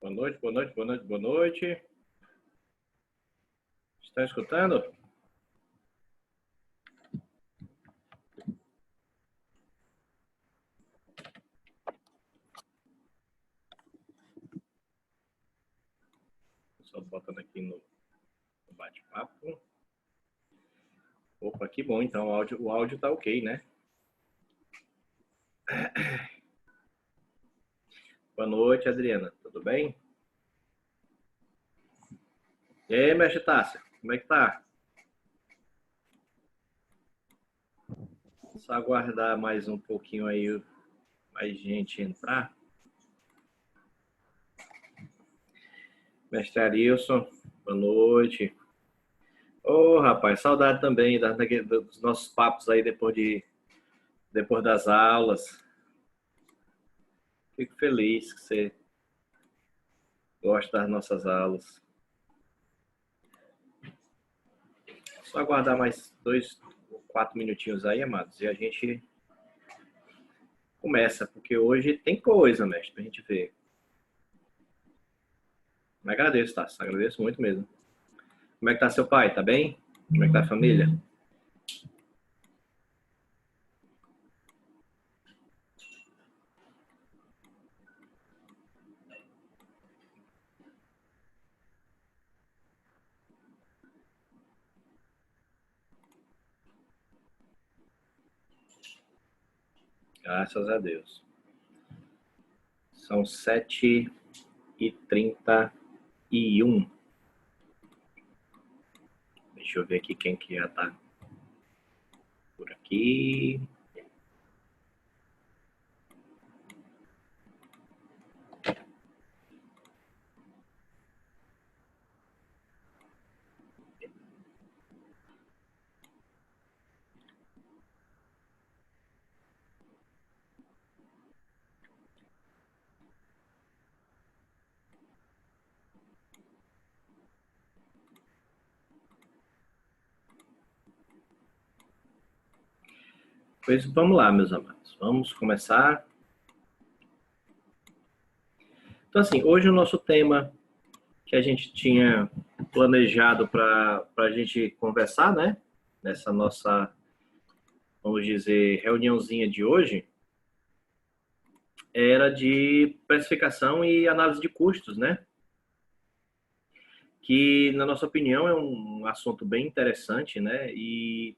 Boa noite, boa noite, boa noite, boa noite. Estão escutando? Só botando aqui no bate-papo. Opa, que bom, então o áudio tá ok, né? Boa noite, Adriana, tudo bem? E aí, mestre Tássio, como é que tá? Só aguardar mais um pouquinho aí, mais gente entrar. Mestre Arilson, boa noite. Ô, rapaz, saudade também dos nossos papos aí depois das aulas. Fico feliz que você gosta das nossas aulas. Só aguardar mais 2 ou 4 minutinhos aí, amados, e a gente começa, porque hoje tem coisa, mestre, pra gente ver. Mas agradeço, tá? Agradeço muito mesmo. Como é que tá seu pai? Tá bem? Como é que tá a família? Graças a Deus. São 7h31. Deixa eu ver aqui quem que já tá por aqui. Pois vamos lá, meus amados. Vamos começar. Então, assim, hoje o nosso tema que a gente tinha planejado para a gente conversar, né? Nessa nossa, vamos dizer, reuniãozinha de hoje, era de precificação e análise de custos, né? Que, na nossa opinião, é um assunto bem interessante, né? E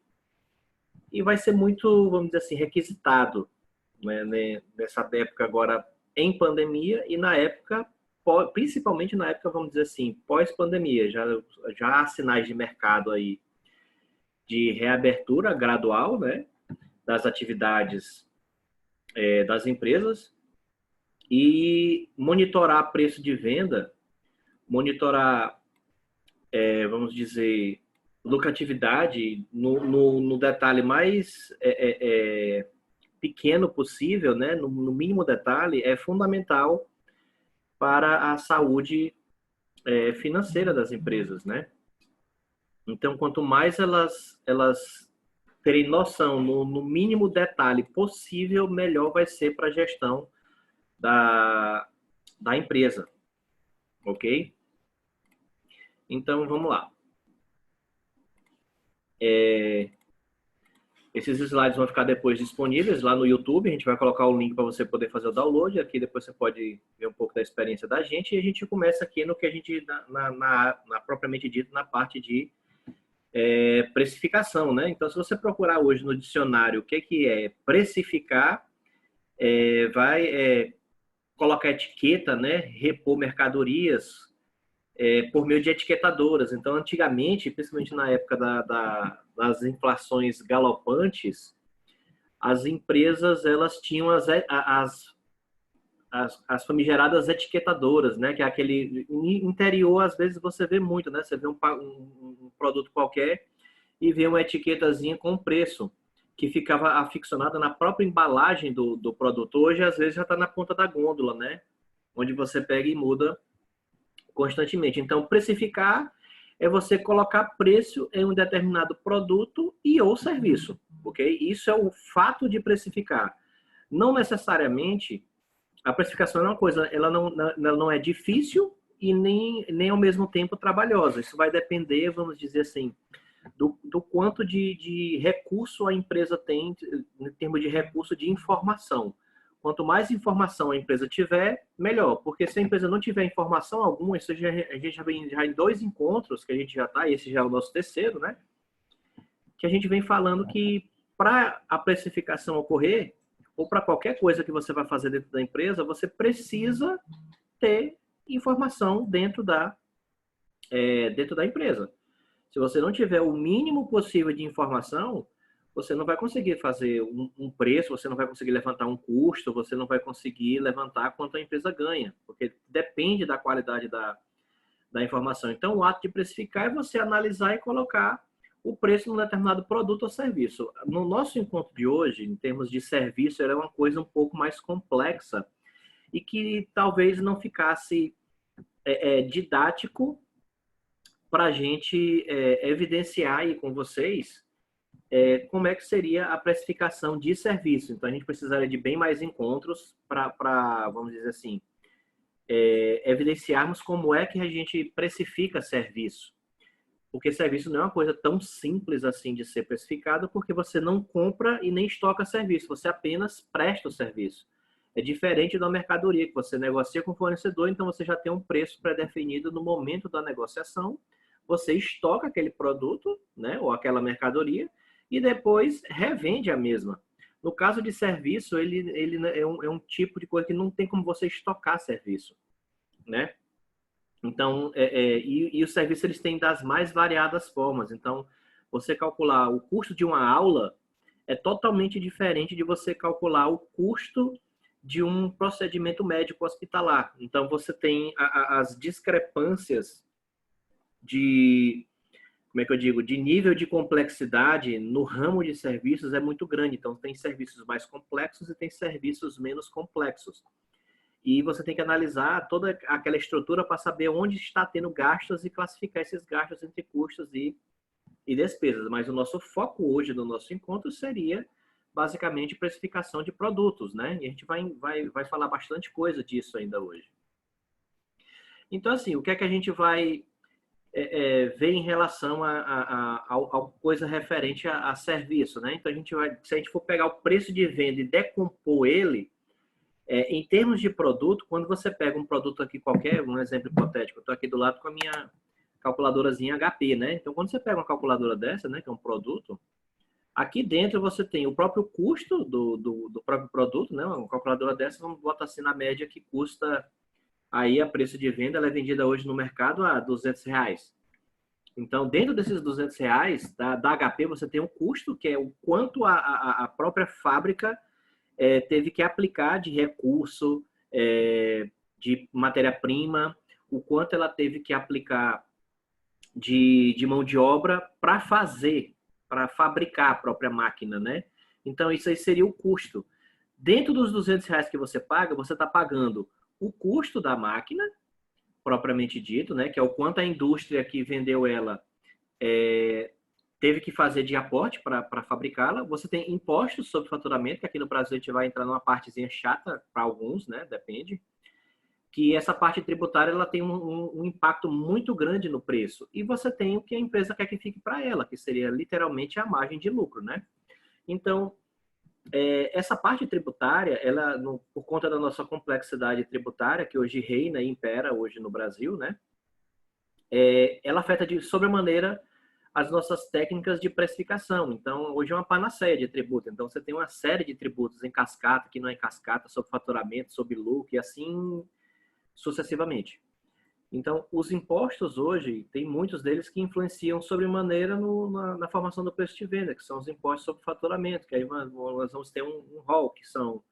vai ser muito, vamos dizer assim, requisitado, né? Nessa época agora em pandemia e na época, principalmente na época, vamos dizer assim, pós-pandemia. Já há sinais de mercado aí de reabertura gradual, né? Das atividades das empresas e monitorar preço de venda, monitorar, vamos dizer, lucratividade no detalhe mais pequeno possível, né? No mínimo detalhe, é fundamental para a saúde financeira das empresas, né? Então, quanto mais elas terem noção no mínimo detalhe possível, melhor vai ser para a gestão da empresa, ok? Então, vamos lá. Esses slides vão ficar depois disponíveis lá no YouTube. A gente vai colocar o link para você poder fazer o download. Aqui depois você pode ver um pouco da experiência da gente. E a gente começa aqui no que a gente, na propriamente dito, na parte de precificação, né? Então, se você procurar hoje no dicionário o que é precificar, vai colocar etiqueta, né? Repor mercadorias por meio de etiquetadoras. Então, antigamente, principalmente na época das inflações galopantes, as empresas elas tinham as famigeradas etiquetadoras, né? Que é aquele interior, às vezes você vê muito, né? Você vê um produto qualquer e vê uma etiquetazinha com preço que ficava aficionada na própria embalagem do produto. Hoje, às vezes, já está na ponta da gôndola, né? Onde você pega e muda constantemente. Então, precificar é você colocar preço em um determinado produto e ou serviço, ok? Isso é o fato de precificar. Não necessariamente a precificação é uma coisa, ela não é difícil e nem ao mesmo tempo trabalhosa. Isso vai depender, vamos dizer assim, do quanto de recurso a empresa tem, em termos de recurso de informação. Quanto mais informação a empresa tiver, melhor. Porque se a empresa não tiver informação alguma, isso a gente já vem já em 2 encontros, que a gente já está, esse já é o nosso terceiro, né? Que a gente vem falando que para a precificação ocorrer, ou para qualquer coisa que você vai fazer dentro da empresa, você precisa ter informação dentro da empresa. Se você não tiver o mínimo possível de informação, você não vai conseguir fazer um preço, você não vai conseguir levantar um custo, você não vai conseguir levantar quanto a empresa ganha, porque depende da qualidade da informação. Então, o ato de precificar é você analisar e colocar o preço num determinado produto ou serviço. No nosso encontro de hoje, em termos de serviço, era uma coisa um pouco mais complexa e que talvez não ficasse didático para a gente evidenciar aí com vocês como é que seria a precificação de serviço. Então, a gente precisaria de bem mais encontros para, vamos dizer assim, evidenciarmos como é que a gente precifica serviço. Porque serviço não é uma coisa tão simples assim de ser precificado, porque você não compra e nem estoca serviço, você apenas presta o serviço. É diferente da mercadoria, que você negocia com o fornecedor, então você já tem um preço pré-definido no momento da negociação, você estoca aquele produto, né, ou aquela mercadoria, e depois revende a mesma. No caso de serviço, ele é um tipo de coisa que não tem como você estocar serviço, né? Então, e os serviços eles têm das mais variadas formas. Então, você calcular o custo de uma aula é totalmente diferente de você calcular o custo de um procedimento médico hospitalar. Então, você tem as discrepâncias de, como é que eu digo, de nível de complexidade no ramo de serviços é muito grande. Então, tem serviços mais complexos e tem serviços menos complexos. E você tem que analisar toda aquela estrutura para saber onde está tendo gastos e classificar esses gastos entre custos e despesas. Mas o nosso foco hoje no nosso encontro seria basicamente precificação de produtos, né? E a gente vai falar bastante coisa disso ainda hoje. Então, assim, o que é que a gente vai ver em relação a coisa referente a serviço, né? Então, se a gente for pegar o preço de venda e decompor ele, em termos de produto, quando você pega um produto aqui qualquer, um exemplo hipotético, eu estou aqui do lado com a minha calculadorazinha HP, né? Então, quando você pega uma calculadora dessa, né, que é um produto, aqui dentro você tem o próprio custo do próprio produto, né? Uma calculadora dessa, vamos botar assim na média, que custa aí a preço de venda, ela é vendida hoje no mercado a R$200. Então, dentro desses R$200 da HP, você tem um custo, que é o quanto a própria fábrica teve que aplicar de recurso, de matéria-prima, o quanto ela teve que aplicar de mão de obra para fabricar a própria máquina, né? Então, isso aí seria o custo. Dentro dos R$200 que você paga, você está pagando o custo da máquina, propriamente dito, né? Que é o quanto a indústria que vendeu ela teve que fazer de aporte para fabricá-la. Você tem impostos sobre faturamento, que aqui no Brasil a gente vai entrar numa partezinha chata para alguns, né? Depende. Que essa parte tributária ela tem um impacto muito grande no preço. E você tem o que a empresa quer que fique para ela, que seria literalmente a margem de lucro, né? Então, essa parte tributária, ela, por conta da nossa complexidade tributária, que hoje reina e impera hoje no Brasil, né? Ela afeta de sobremaneira as nossas técnicas de precificação. Então, hoje é uma panaceia de tributo. Então, você tem uma série de tributos em cascata, que não é em cascata, sobre faturamento, sobre lucro, e assim sucessivamente. Então, os impostos hoje, tem muitos deles que influenciam sobremaneira na formação do preço de venda, que são os impostos sobre faturamento, que aí nós vamos ter um rol, que são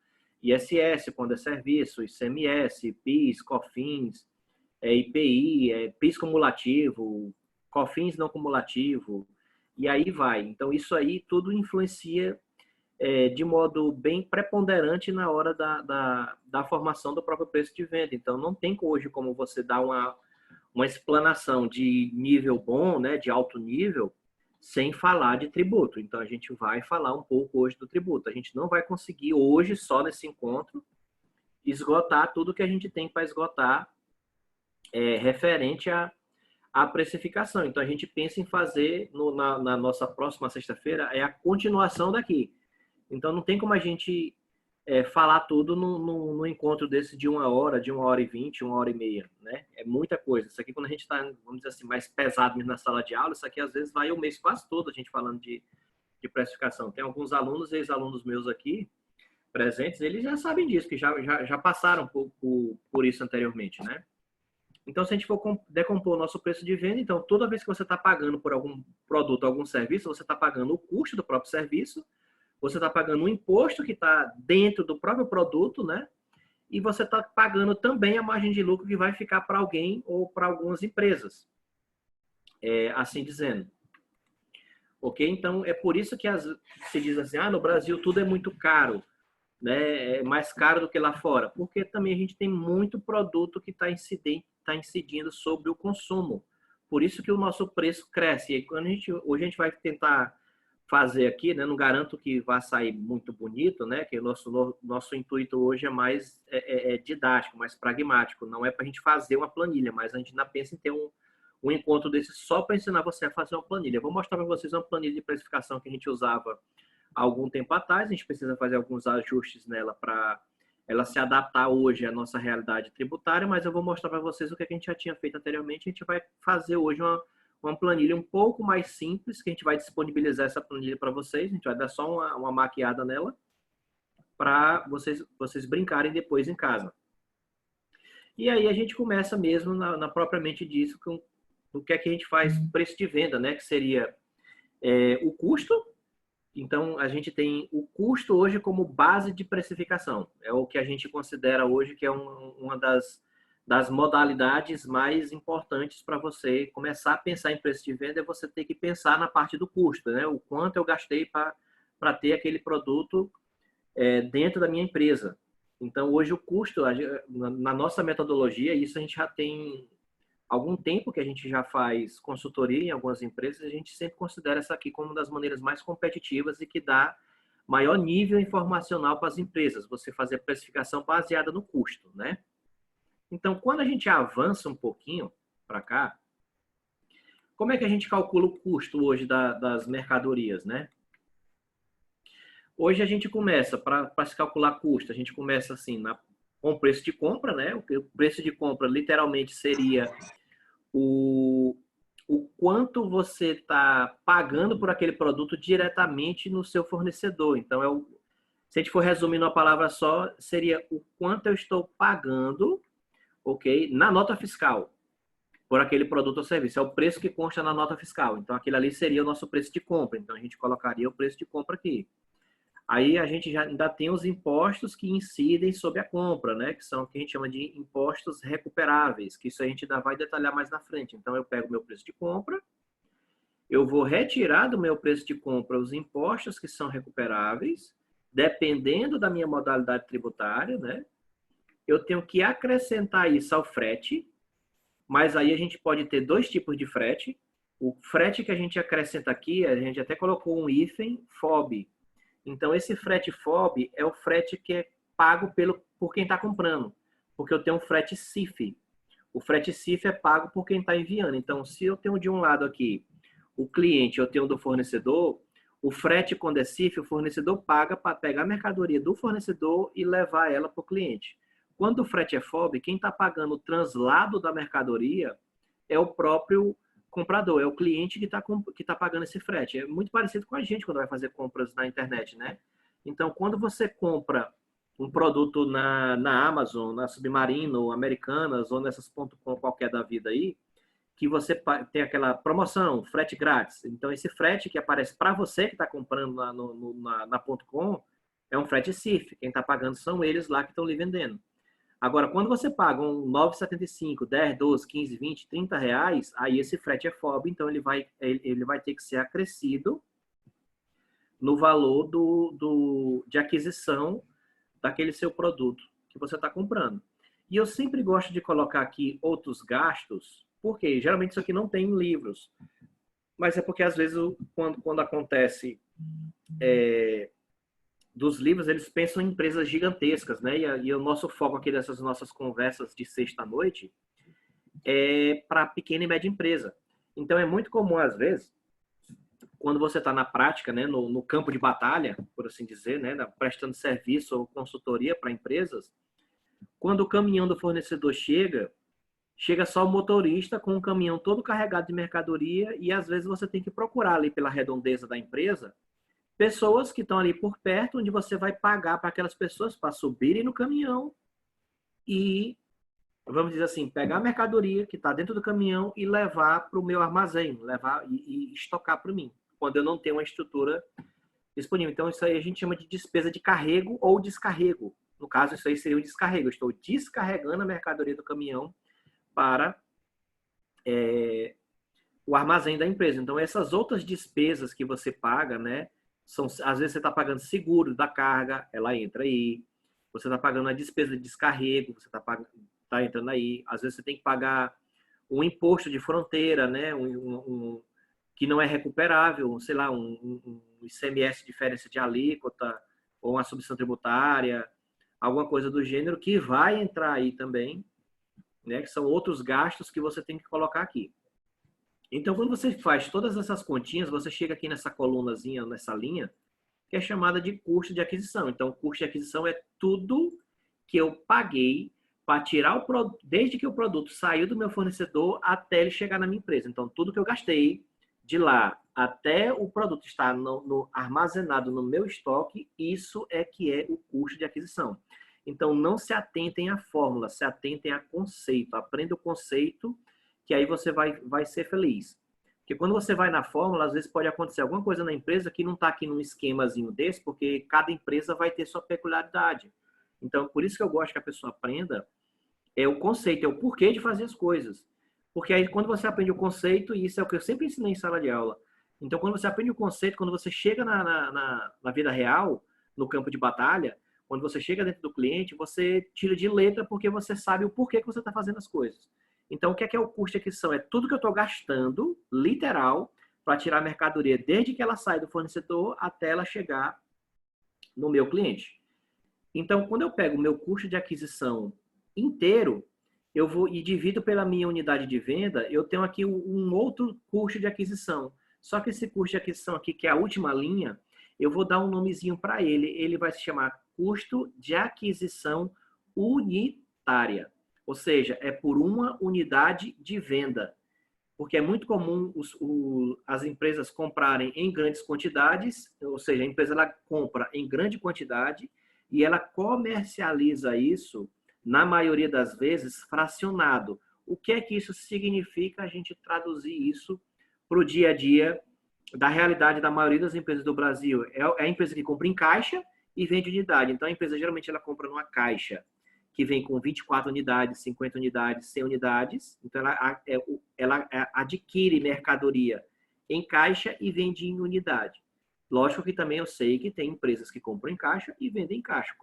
ISS, quando é serviço, ICMS, PIS, COFINS, IPI, PIS cumulativo, COFINS não cumulativo, e aí vai. Então, isso aí tudo influencia de modo bem preponderante na hora da formação do próprio preço de venda. Então, não tem hoje como você dar uma explanação de nível bom, né, de alto nível, sem falar de tributo. Então, a gente vai falar um pouco hoje do tributo. A gente não vai conseguir hoje, só nesse encontro, esgotar tudo que a gente tem para esgotar referente à precificação. Então, a gente pensa em fazer, na nossa próxima sexta-feira, a continuação daqui. Então, não tem como a gente falar tudo no encontro desse de 1 hora, de 1h20, 1h30, né? É muita coisa. Isso aqui, quando a gente está, vamos dizer assim, mais pesado mesmo na sala de aula, isso aqui às vezes vai o mês quase todo a gente falando de precificação. Tem alguns alunos, ex-alunos meus aqui, presentes, eles já sabem disso, que já passaram por isso anteriormente, né? Então, se a gente for decompor o nosso preço de venda, então, toda vez que você está pagando por algum produto, algum serviço, você está pagando o custo do próprio serviço, você está pagando um imposto que está dentro do próprio produto, né? E você está pagando também a margem de lucro que vai ficar para alguém ou para algumas empresas, assim dizendo. Ok? Então, é por isso que se diz assim, no Brasil tudo é muito caro, né? É mais caro do que lá fora. Porque também a gente tem muito produto que está incidindo sobre o consumo. Por isso que o nosso preço cresce. E quando hoje a gente vai tentar fazer aqui, né? Não garanto que vai sair muito bonito, né? Que o nosso intuito hoje é mais didático, mais pragmático. Não é para a gente fazer uma planilha, mas a gente ainda pensa em ter um encontro desse só para ensinar você a fazer uma planilha. Eu vou mostrar para vocês uma planilha de precificação que a gente usava há algum tempo atrás. A gente precisa fazer alguns ajustes nela para ela se adaptar hoje à nossa realidade tributária, mas eu vou mostrar para vocês o que a gente já tinha feito anteriormente. A gente vai fazer hoje uma planilha um pouco mais simples, que a gente vai disponibilizar essa planilha para vocês. A gente vai dar só uma maquiada nela para vocês brincarem depois em casa. E aí a gente começa mesmo na propriamente disso, com o que é que a gente faz preço de venda, né? Que seria o custo. Então, a gente tem o custo hoje como base de precificação. É o que a gente considera hoje que é uma das modalidades mais importantes para você começar a pensar em preço de venda, é você ter que pensar na parte do custo, né? O quanto eu gastei para ter aquele produto dentro da minha empresa. Então, hoje o custo, na nossa metodologia, isso a gente já tem algum tempo que a gente já faz consultoria em algumas empresas, a gente sempre considera essa aqui como uma das maneiras mais competitivas e que dá maior nível informacional para as empresas, você fazer a precificação baseada no custo, né? Então, quando a gente avança um pouquinho para cá, como é que a gente calcula o custo hoje das mercadorias, né? Hoje a gente começa, para se calcular custo, a gente começa assim, com o preço de compra, né? O preço de compra literalmente seria o quanto você está pagando por aquele produto diretamente no seu fornecedor. Então, se a gente for resumir numa palavra só, seria o quanto eu estou pagando, ok, na nota fiscal por aquele produto ou serviço. É o preço que consta na nota fiscal. Então, aquele ali seria o nosso preço de compra. Então, a gente colocaria o preço de compra aqui. Aí a gente já ainda tem os impostos que incidem sobre a compra, né? Que são o que a gente chama de impostos recuperáveis, que isso a gente ainda vai detalhar mais na frente. Então, eu pego o meu preço de compra, eu vou retirar do meu preço de compra os impostos que são recuperáveis, dependendo da minha modalidade tributária, né? Eu tenho que acrescentar isso ao frete, mas aí a gente pode ter dois tipos de frete. O frete que a gente acrescenta aqui, a gente até colocou um hífen FOB. Então, esse frete FOB é o frete que é pago por quem está comprando, porque eu tenho um frete CIF. O frete CIF é pago por quem está enviando. Então, se eu tenho de um lado aqui o cliente, eu tenho do fornecedor, o frete, quando é CIF, o fornecedor paga para pegar a mercadoria do fornecedor e levar ela para o cliente. Quando o frete é FOB, quem está pagando o translado da mercadoria é o próprio comprador, é o cliente que tá pagando esse frete. É muito parecido com a gente quando vai fazer compras na internet, né? Então, quando você compra um produto na Amazon, na Submarino, Americanas ou nessas .com qualquer da vida aí, que você tem aquela promoção, frete grátis. Então, esse frete que aparece para você que está comprando na .com é um frete CIF. Quem está pagando são eles lá que estão lhe vendendo. Agora, quando você paga um 9,75, 10, 12, 15, 20, 30 reais, aí esse frete é FOB, então ele vai ter que ser acrescido no valor de aquisição daquele seu produto que você está comprando. E eu sempre gosto de colocar aqui outros gastos, porque geralmente isso aqui não tem em livros, mas é porque às vezes quando acontece dos livros, eles pensam em empresas gigantescas, né? E o nosso foco aqui dessas nossas conversas de sexta-noite é para pequena e média empresa. Então, é muito comum, às vezes, quando você está na prática, né, no campo de batalha, por assim dizer, né, prestando serviço ou consultoria para empresas, quando o caminhão do fornecedor chega só o motorista com um caminhão todo carregado de mercadoria e às vezes você tem que procurar ali pela redondeza da empresa pessoas que estão ali por perto, onde você vai pagar para aquelas pessoas para subirem no caminhão e, vamos dizer assim, pegar a mercadoria que está dentro do caminhão e levar para o meu armazém, levar e estocar para mim, quando eu não tenho uma estrutura disponível. Então, isso aí a gente chama de despesa de carrego ou descarrego. No caso, isso aí seria o descarrego. Eu estou descarregando a mercadoria do caminhão para o armazém da empresa. Então, essas outras despesas que você paga, né? Às vezes você está pagando seguro da carga, ela entra aí. Você está pagando a despesa de descarrego, você tá entrando aí. Às vezes você tem que pagar um imposto de fronteira, né? Que não é recuperável, sei lá, um ICMS diferença de alíquota, ou uma subvenção tributária, alguma coisa do gênero, que vai entrar aí também, né? Que são outros gastos que você tem que colocar aqui. Então, quando você faz todas essas continhas, você chega aqui nessa colunazinha, nessa linha, que é chamada de custo de aquisição. Então, o custo de aquisição é tudo que eu paguei para tirar o produto, desde que o produto saiu do meu fornecedor até ele chegar na minha empresa. Então, tudo que eu gastei de lá até o produto estar armazenado no meu estoque, isso é que é o custo de aquisição. Então, não se atentem à fórmula, se atentem a conceito. Aprenda o conceito, que aí você vai ser feliz. Porque quando você vai na fórmula, às vezes pode acontecer alguma coisa na empresa que não está aqui num esquemazinho desse, porque cada empresa vai ter sua peculiaridade. Então, por isso que eu gosto que a pessoa aprenda é o conceito, é o porquê de fazer as coisas. Porque aí, quando você aprende o conceito, e isso é o que eu sempre ensinei em sala de aula, então, quando você aprende o conceito, quando você chega na vida real, no campo de batalha, quando você chega dentro do cliente, você tira de letra porque você sabe o porquê que você está fazendo as coisas. Então, o que é o custo de aquisição? É tudo que eu estou gastando, literal, para tirar a mercadoria desde que ela sai do fornecedor até ela chegar no meu cliente. Então, quando eu pego o meu custo de aquisição inteiro, eu vou e divido pela minha unidade de venda, eu tenho aqui um outro custo de aquisição. Só que esse custo de aquisição aqui, que é a última linha, eu vou dar um nomezinho para ele. Ele vai se chamar custo de aquisição unitária. Ou seja, é por uma unidade de venda. Porque é muito comum as empresas comprarem em grandes quantidades, ou seja, a empresa ela compra em grande quantidade e ela comercializa isso, na maioria das vezes, fracionado. O que é que isso significa a gente traduzir isso para o dia a dia da realidade da maioria das empresas do Brasil? É a empresa que compra em caixa e vende unidade. Então, a empresa geralmente ela compra numa caixa que vem com 24 unidades, 50 unidades, 100 unidades. Então, ela adquire mercadoria em caixa e vende em unidade. Lógico que também eu sei que tem empresas que compram em caixa e vendem em caixa.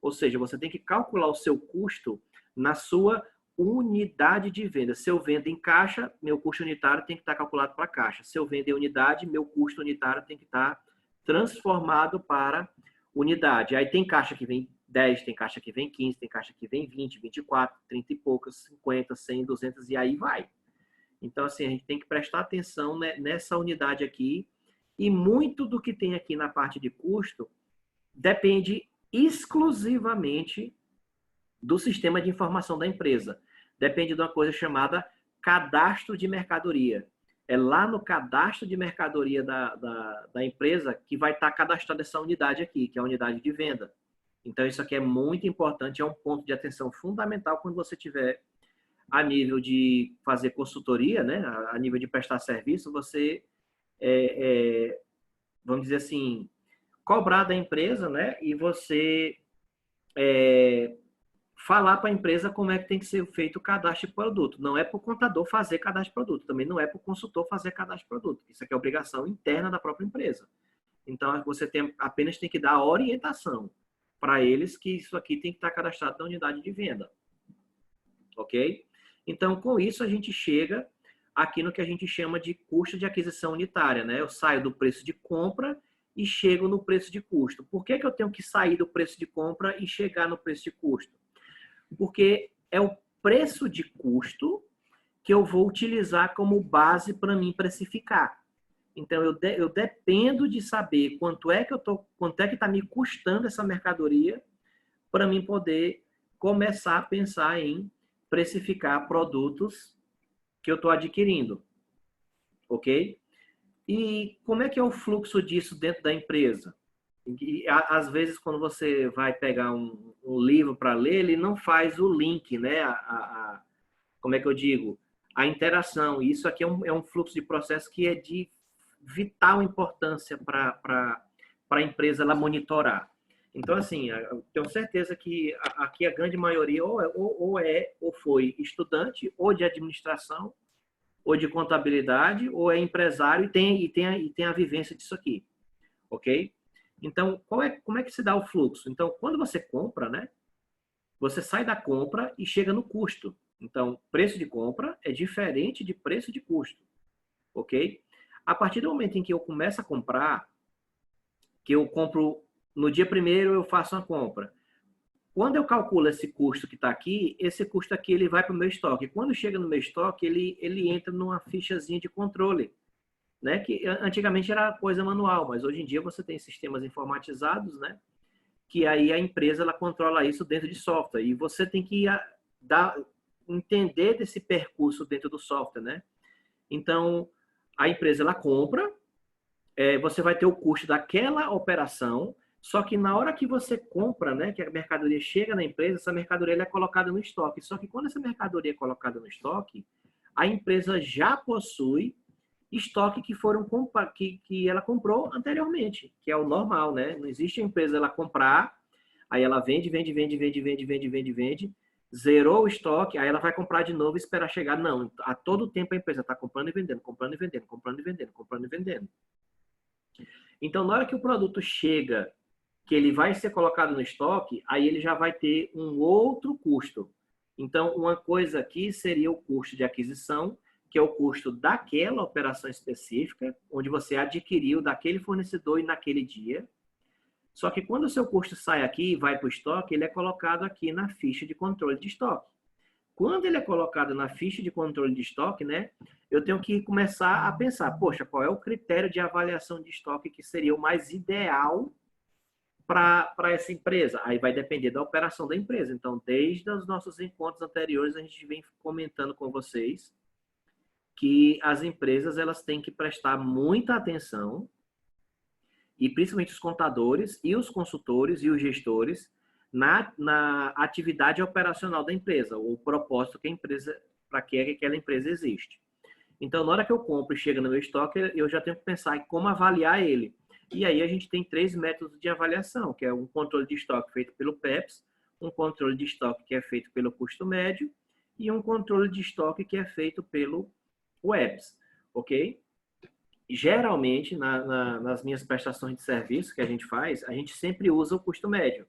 Ou seja, você tem que calcular o seu custo na sua unidade de venda. Se eu vendo em caixa, meu custo unitário tem que estar calculado para caixa. Se eu vendo em unidade, meu custo unitário tem que estar transformado para unidade. Aí tem caixa que vem 10, tem caixa que vem 15, tem caixa que vem 20, 24, 30 e poucas, 50, 100, 200 e aí vai. Então, assim, a gente tem que prestar atenção nessa unidade aqui e muito do que tem aqui na parte de custo depende exclusivamente do sistema de informação da empresa. Depende de uma coisa chamada cadastro de mercadoria. É lá no cadastro de mercadoria da empresa que vai estar cadastrada essa unidade aqui, que é a unidade de venda. Então, isso aqui é muito importante, é um ponto de atenção fundamental quando você tiver a nível de fazer consultoria, né? A nível de prestar serviço, você, vamos dizer assim, cobrar da empresa, né? E você falar para a empresa como é que tem que ser feito o cadastro de produto. Não é para o contador fazer cadastro de produto, também não é para o consultor fazer cadastro de produto. Isso aqui é obrigação interna da própria empresa. Então, você apenas tem que dar a orientação para eles que isso aqui tem que estar cadastrado na unidade de venda. Ok? Então, com isso, a gente chega aqui no que a gente chama de custo de aquisição unitária, né? Eu saio do preço de compra e chego no preço de custo. Por que eu tenho que sair do preço de compra e chegar no preço de custo? Porque é o preço de custo que eu vou utilizar como base para mim precificar. Então, eu dependo de saber quanto é que está me custando essa mercadoria para mim poder começar a pensar em precificar produtos que eu estou adquirindo, ok? E como é que é o fluxo disso dentro da empresa? E, às vezes, quando você vai pegar um livro para ler, ele não faz o link, né? Como é que eu digo? A interação. E isso aqui é um fluxo de processo que é de vital importância para a empresa ela monitorar. Então, assim, eu tenho certeza que aqui a grande maioria ou foi estudante, ou de administração, ou de contabilidade, ou é empresário e tem a vivência disso aqui, ok? Então, como é que se dá o fluxo? Então, quando você compra, né? Você sai da compra e chega no custo. Então, preço de compra é diferente de preço de custo, ok? A partir do momento em que eu começo a comprar, que eu compro no dia primeiro, eu faço uma compra. Quando eu calculo esse custo que está aqui, esse custo aqui ele vai para o meu estoque. Quando chega no meu estoque, ele entra numa fichazinha de controle, né? Que antigamente era coisa manual, mas hoje em dia você tem sistemas informatizados, né? Que aí a empresa ela controla isso dentro de software e você tem que entender desse percurso dentro do software, né? Então a empresa ela compra, você vai ter o custo daquela operação, só que na hora que você compra, né, que a mercadoria chega na empresa, essa mercadoria é colocada no estoque. Só que quando essa mercadoria é colocada no estoque, a empresa já possui estoque que ela comprou anteriormente, que é o normal, né? Não existe a empresa ela comprar, aí ela vende, zerou o estoque, aí ela vai comprar de novo e esperar chegar. Não, a todo tempo a empresa está comprando e vendendo, comprando e vendendo, comprando e vendendo, comprando e vendendo. Então, na hora que o produto chega, que ele vai ser colocado no estoque, aí ele já vai ter um outro custo. Então, uma coisa aqui seria o custo de aquisição, que é o custo daquela operação específica, onde você adquiriu daquele fornecedor e naquele dia. Só que quando o seu custo sai aqui e vai para o estoque, ele é colocado aqui na ficha de controle de estoque. Quando ele é colocado na ficha de controle de estoque, né, eu tenho que começar a pensar, poxa, qual é o critério de avaliação de estoque que seria o mais ideal para essa empresa? Aí vai depender da operação da empresa. Então, desde os nossos encontros anteriores, a gente vem comentando com vocês que as empresas elas têm que prestar muita atenção, e principalmente os contadores e os consultores e os gestores, na atividade operacional da empresa, o propósito que a empresa, para que aquela empresa existe. Então, na hora que eu compro e chega no meu estoque, eu já tenho que pensar em como avaliar ele. E aí a gente tem 3 métodos de avaliação, que é um controle de estoque feito pelo PEPS, um controle de estoque que é feito pelo custo médio e um controle de estoque que é feito pelo WEBS, ok? Geralmente, nas minhas prestações de serviço que a gente faz, a gente sempre usa o custo médio.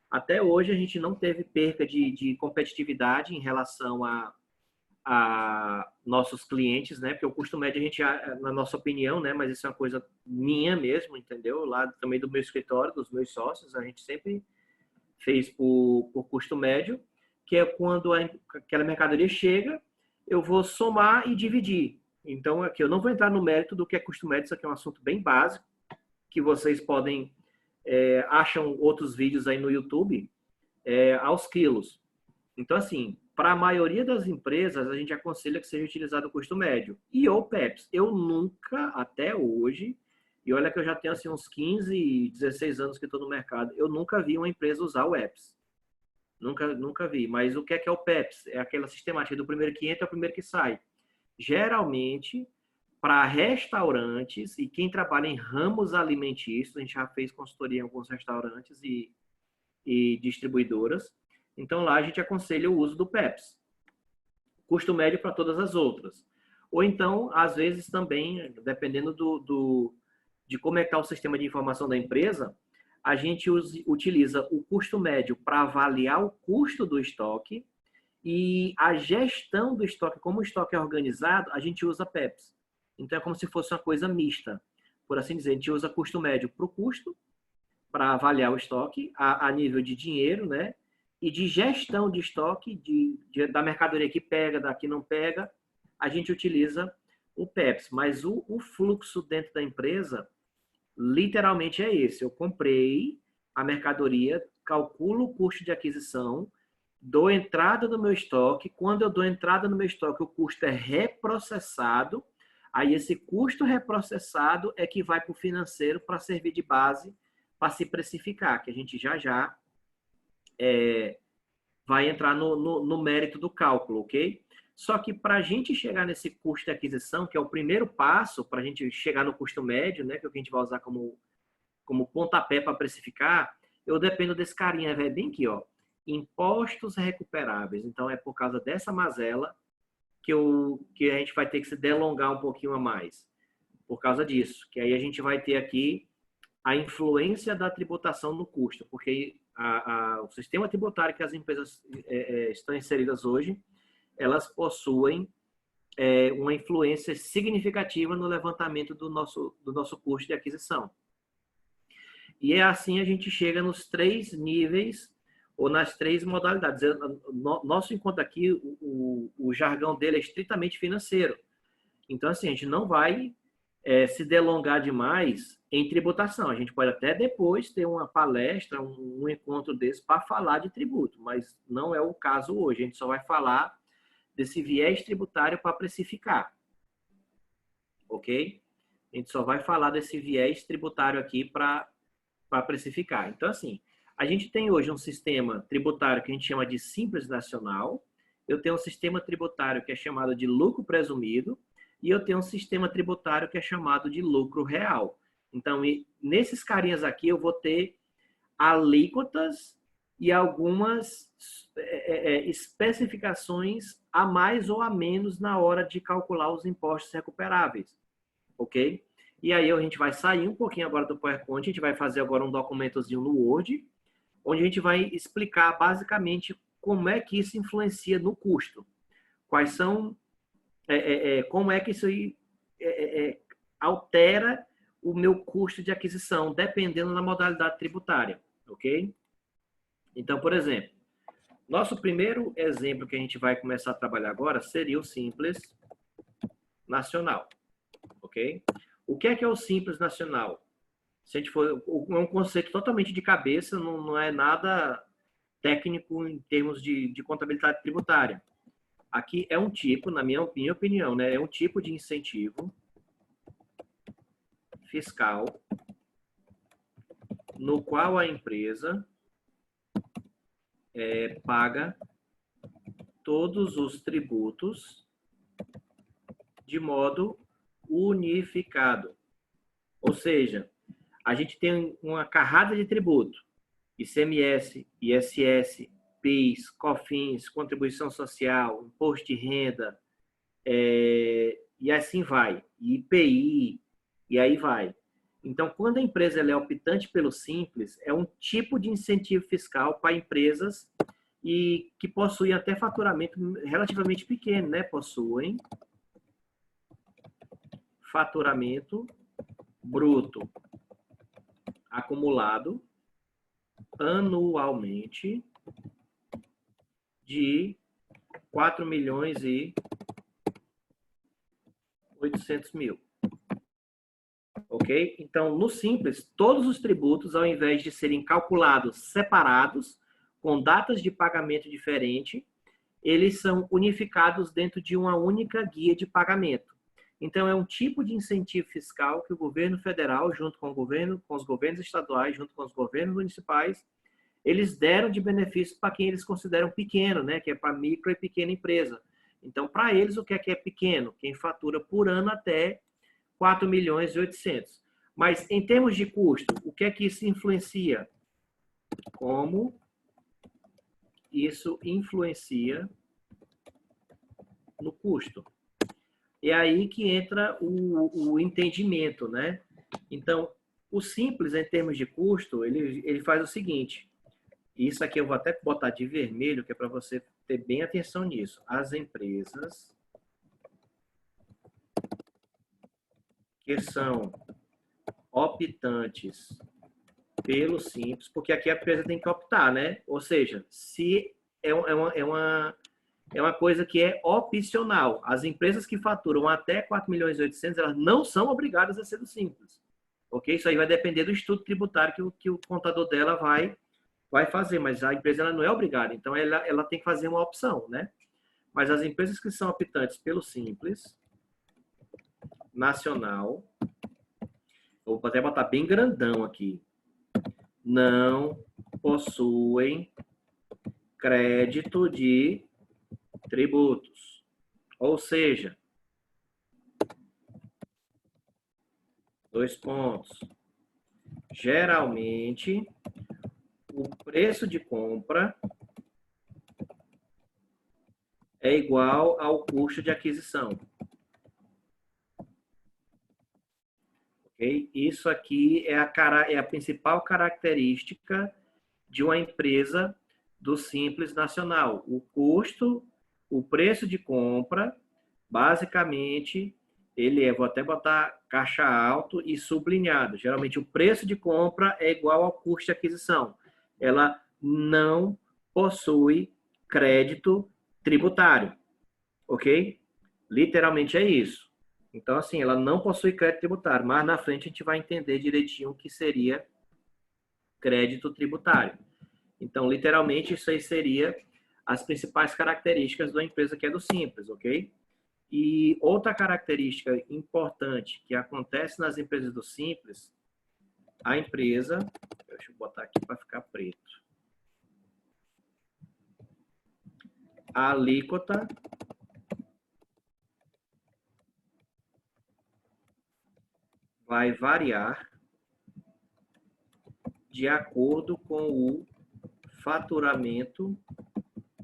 Até hoje, a gente não teve perca de competitividade em relação a nossos clientes, né? Porque o custo médio, a gente, na nossa opinião, né? Mas isso é uma coisa minha mesmo, entendeu? Lá também do meu escritório, dos meus sócios, a gente sempre fez por custo médio, que é quando aquela mercadoria chega, eu vou somar e dividir. Então, aqui eu não vou entrar no mérito do que é custo médio, isso aqui é um assunto bem básico, que vocês podem, acham outros vídeos aí no YouTube, aos quilos. Então, assim, para a maioria das empresas, a gente aconselha que seja utilizado o custo médio. E o PEPS, eu nunca, até hoje, e olha que eu já tenho assim, uns 15, 16 anos que estou no mercado, eu nunca vi uma empresa usar o EPS. Nunca vi. Mas o que é o PEPS? É aquela sistemática do primeiro que entra é o primeiro que sai. Geralmente, para restaurantes e quem trabalha em ramos alimentícios, a gente já fez consultoria em alguns restaurantes e distribuidoras, então lá a gente aconselha o uso do PEPS. Custo médio para todas as outras. Ou então, às vezes também, dependendo de como é que está o sistema de informação da empresa, a gente utiliza o custo médio para avaliar o custo do estoque e a gestão do estoque, como o estoque é organizado, a gente usa PEPS. Então, é como se fosse uma coisa mista. por assim dizer, a gente usa custo médio para o custo, para avaliar o estoque a nível de dinheiro, né? E de gestão de estoque, da mercadoria que pega, da que não pega, a gente utiliza o PEPS. Mas o fluxo dentro da empresa, literalmente é esse. Eu comprei a mercadoria, calculo o custo de aquisição, dou entrada no meu estoque. Quando eu dou entrada no meu estoque, o custo é reprocessado. Aí esse custo reprocessado é que vai para o financeiro para servir de base para se precificar, que a gente já vai entrar no mérito do cálculo, ok? Só que para a gente chegar nesse custo de aquisição, que é o primeiro passo para a gente chegar no custo médio, né, que é o que a gente vai usar como pontapé para precificar, eu dependo desse carinha, é bem aqui, ó, impostos recuperáveis. Então, é por causa dessa mazela que a gente vai ter que se delongar um pouquinho a mais, por causa disso. Que aí a gente vai ter aqui a influência da tributação no custo, porque o sistema tributário que as empresas estão inseridas hoje, elas possuem uma influência significativa no levantamento do nosso custo de aquisição. E é assim a gente chega nos 3 níveis ou nas 3 modalidades. Nosso encontro aqui, o jargão dele é estritamente financeiro. Então, assim, a gente não vai se delongar demais em tributação. A gente pode até depois ter uma palestra, um encontro desse para falar de tributo, mas não é o caso hoje. A gente só vai falar desse viés tributário para precificar. Ok? A gente só vai falar desse viés tributário aqui para precificar. Então, assim, a gente tem hoje um sistema tributário que a gente chama de Simples Nacional, eu tenho um sistema tributário que é chamado de lucro presumido, e eu tenho um sistema tributário que é chamado de lucro real. Então, nesses carinhas aqui, eu vou ter alíquotas e algumas especificações a mais ou a menos na hora de calcular os impostos recuperáveis, ok? E aí a gente vai sair um pouquinho agora do PowerPoint, a gente vai fazer agora um documentozinho no Word, onde a gente vai explicar basicamente como é que isso influencia no custo. Quais são, como é que isso altera o meu custo de aquisição, dependendo da modalidade tributária, ok? Então, por exemplo, nosso primeiro exemplo que a gente vai começar a trabalhar agora seria o Simples Nacional, ok? O que é o Simples Nacional? Se a gente for, é um conceito totalmente de cabeça, não é nada técnico em termos de contabilidade tributária. Aqui é um tipo, na minha opinião, né, é um tipo de incentivo fiscal no qual a empresa paga todos os tributos de modo unificado. Ou seja, a gente tem uma carrada de tributo, ICMS, ISS, PIS, COFINS, contribuição social, imposto de renda, e assim vai, IPI, e aí vai. Então, quando a empresa é optante pelo Simples, é um tipo de incentivo fiscal para empresas e que possuem até faturamento relativamente pequeno, né? Possuem faturamento bruto acumulado anualmente de 4.800.000. Ok? Então, no Simples, todos os tributos, ao invés de serem calculados separados, com datas de pagamento diferentes, eles são unificados dentro de uma única guia de pagamento. Então, é um tipo de incentivo fiscal que o governo federal, junto com os governos estaduais, junto com os governos municipais, eles deram de benefício para quem eles consideram pequeno, né? Que é para micro e pequena empresa. Então, para eles, o que é pequeno? Quem fatura por ano até 4.800.000. Mas, em termos de custo, o que é que isso influencia? Como isso influencia no custo? É aí que entra o entendimento, né? Então, o Simples, em termos de custo, ele faz o seguinte. Isso aqui eu vou até botar de vermelho, que é para você ter bem atenção nisso. As empresas que são optantes pelo Simples, porque aqui a empresa tem que optar, né? Ou seja, se é uma coisa que é opcional. As empresas que faturam até 4.800.000, elas não são obrigadas a ser do Simples. Ok? Isso aí vai depender do estudo tributário que o contador dela vai fazer, mas a empresa ela não é obrigada. Então, ela tem que fazer uma opção, né? Mas as empresas que são optantes pelo Simples Nacional, eu vou até botar bem grandão aqui, não possuem crédito de tributos. Ou seja, 2 pontos. Geralmente, o preço de compra é igual ao custo de aquisição. Okay? Isso aqui é a principal característica de uma empresa do Simples Nacional. O custo, o preço de compra, basicamente, ele é, vou até botar caixa alto e sublinhado. Geralmente, o preço de compra é igual ao custo de aquisição. Ela não possui crédito tributário, ok? Literalmente é isso. Então, assim, ela não possui crédito tributário, mas na frente a gente vai entender direitinho o que seria crédito tributário. Então, literalmente, isso aí seria as principais características da empresa que é do Simples, ok? E outra característica importante que acontece nas empresas do Simples, a empresa, deixa eu botar aqui para ficar preto, a alíquota vai variar de acordo com o faturamento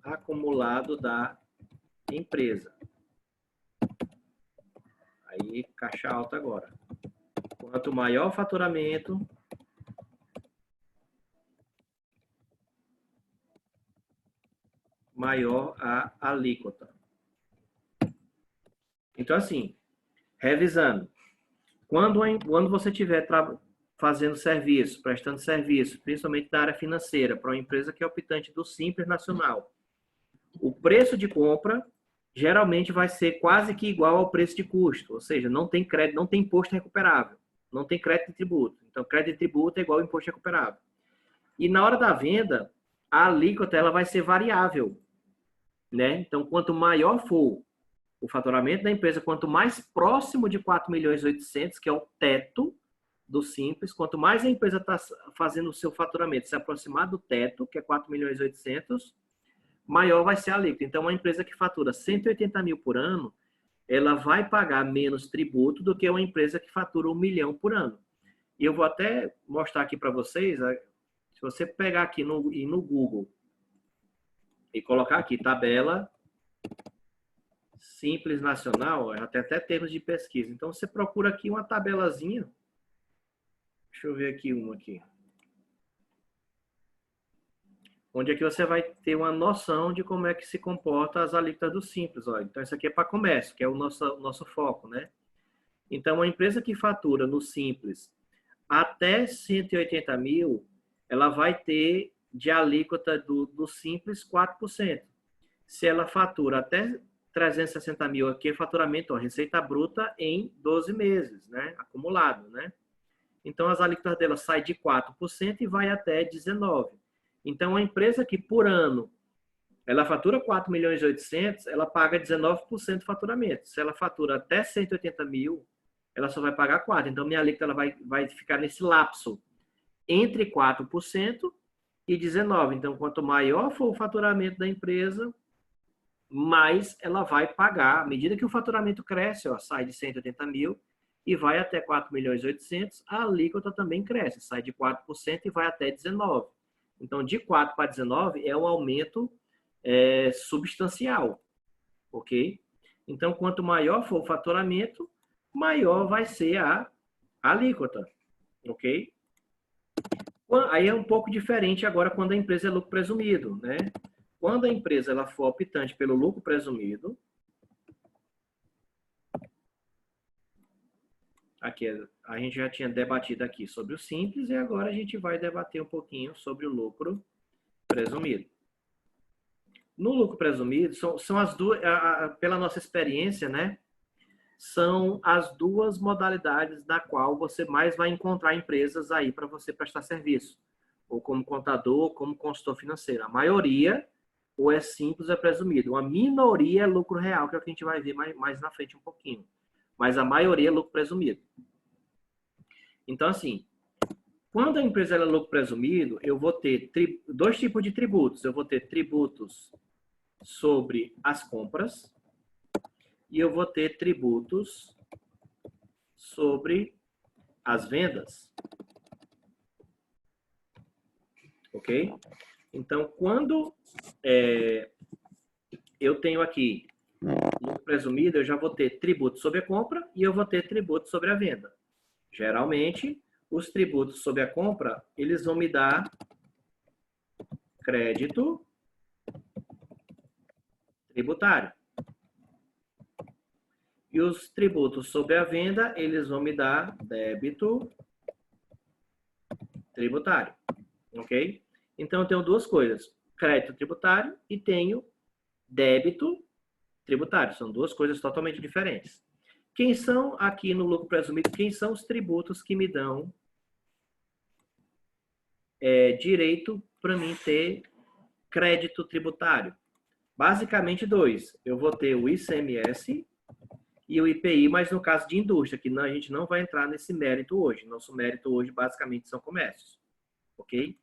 acumulado da empresa. Aí, caixa alta agora. Quanto maior o faturamento, maior a alíquota. Então, assim, revisando. Quando você estiver fazendo serviço, prestando serviço, principalmente na área financeira, para uma empresa que é optante do Simples Nacional, o preço de compra geralmente vai ser quase que igual ao preço de custo, ou seja, não tem crédito, não tem imposto recuperável, não tem crédito de tributo. Então, crédito de tributo é igual ao imposto recuperável. E na hora da venda, a alíquota ela vai ser variável, né? Então, quanto maior for o faturamento da empresa, quanto mais próximo de 4.800.000, que é o teto do Simples, quanto mais a empresa está fazendo o seu faturamento se aproximar do teto, que é 4.800.000, maior vai ser a alíquota. Então, uma empresa que fatura 180 mil por ano, ela vai pagar menos tributo do que uma empresa que fatura 1 milhão por ano. E eu vou até mostrar aqui para vocês, se você pegar aqui no Google e colocar aqui tabela Simples Nacional, até termos de pesquisa. Então, você procura aqui uma tabelazinha. Deixa eu ver aqui uma aqui. Onde aqui você vai ter uma noção de como é que se comporta as alíquotas do Simples. Ó. Então, isso aqui é para comércio, que é o nosso foco, né? Então, uma empresa que fatura no Simples até 180 mil, ela vai ter de alíquota do Simples 4%. Se ela fatura até 360 mil, aqui é faturamento, ó, receita bruta em 12 meses, né? Acumulado, né? Então, as alíquotas dela saem de 4% e vai até 19%. Então, a empresa que por ano ela fatura 4.800.000, ela paga 19% de faturamento. Se ela fatura até 180 mil, ela só vai pagar 4%. Então, minha alíquota ela vai ficar nesse lapso entre 4% e 19%. Então, quanto maior for o faturamento da empresa, mais ela vai pagar. À medida que o faturamento cresce, ó, sai de 180 mil e vai até 4.800.000, a alíquota também cresce, sai de 4% e vai até 19%. Então, de 4 para 19 é um aumento substancial, ok? Então, quanto maior for o faturamento, maior vai ser a alíquota, ok? Aí é um pouco diferente agora quando a empresa é lucro presumido, né? Quando a empresa ela for optante pelo lucro presumido, Aqui, a gente já tinha debatido aqui sobre o simples e agora a gente vai debater um pouquinho sobre o lucro presumido. No lucro presumido, são as duas, pela nossa experiência, né? São as duas modalidades na qual você mais vai encontrar empresas aí para você prestar serviço. Ou como contador, ou como consultor financeiro. A maioria, ou é simples ou é presumido. Uma minoria é lucro real, que é o que a gente vai ver mais na frente um pouquinho. Mas a maioria é lucro presumido. Então, assim, quando a empresa é lucro presumido, eu vou ter dois tipos de tributos. Eu vou ter tributos sobre as compras e eu vou ter tributos sobre as vendas. Ok? Então, quando eu tenho aqui lucro presumido, eu já vou ter tributo sobre a compra e eu vou ter tributo sobre a venda. Geralmente, os tributos sobre a compra, eles vão me dar crédito tributário. E os tributos sobre a venda, eles vão me dar débito tributário. Ok? Então, eu tenho duas coisas. Crédito tributário e tenho débito tributário. São duas coisas totalmente diferentes. Quem são, aqui no lucro presumido, quem são os tributos que me dão direito para mim ter crédito tributário? Basicamente dois. Eu vou ter o ICMS e o IPI, mas no caso de indústria, que a gente não vai entrar nesse mérito hoje. Nosso mérito hoje, basicamente, são comércios. Ok?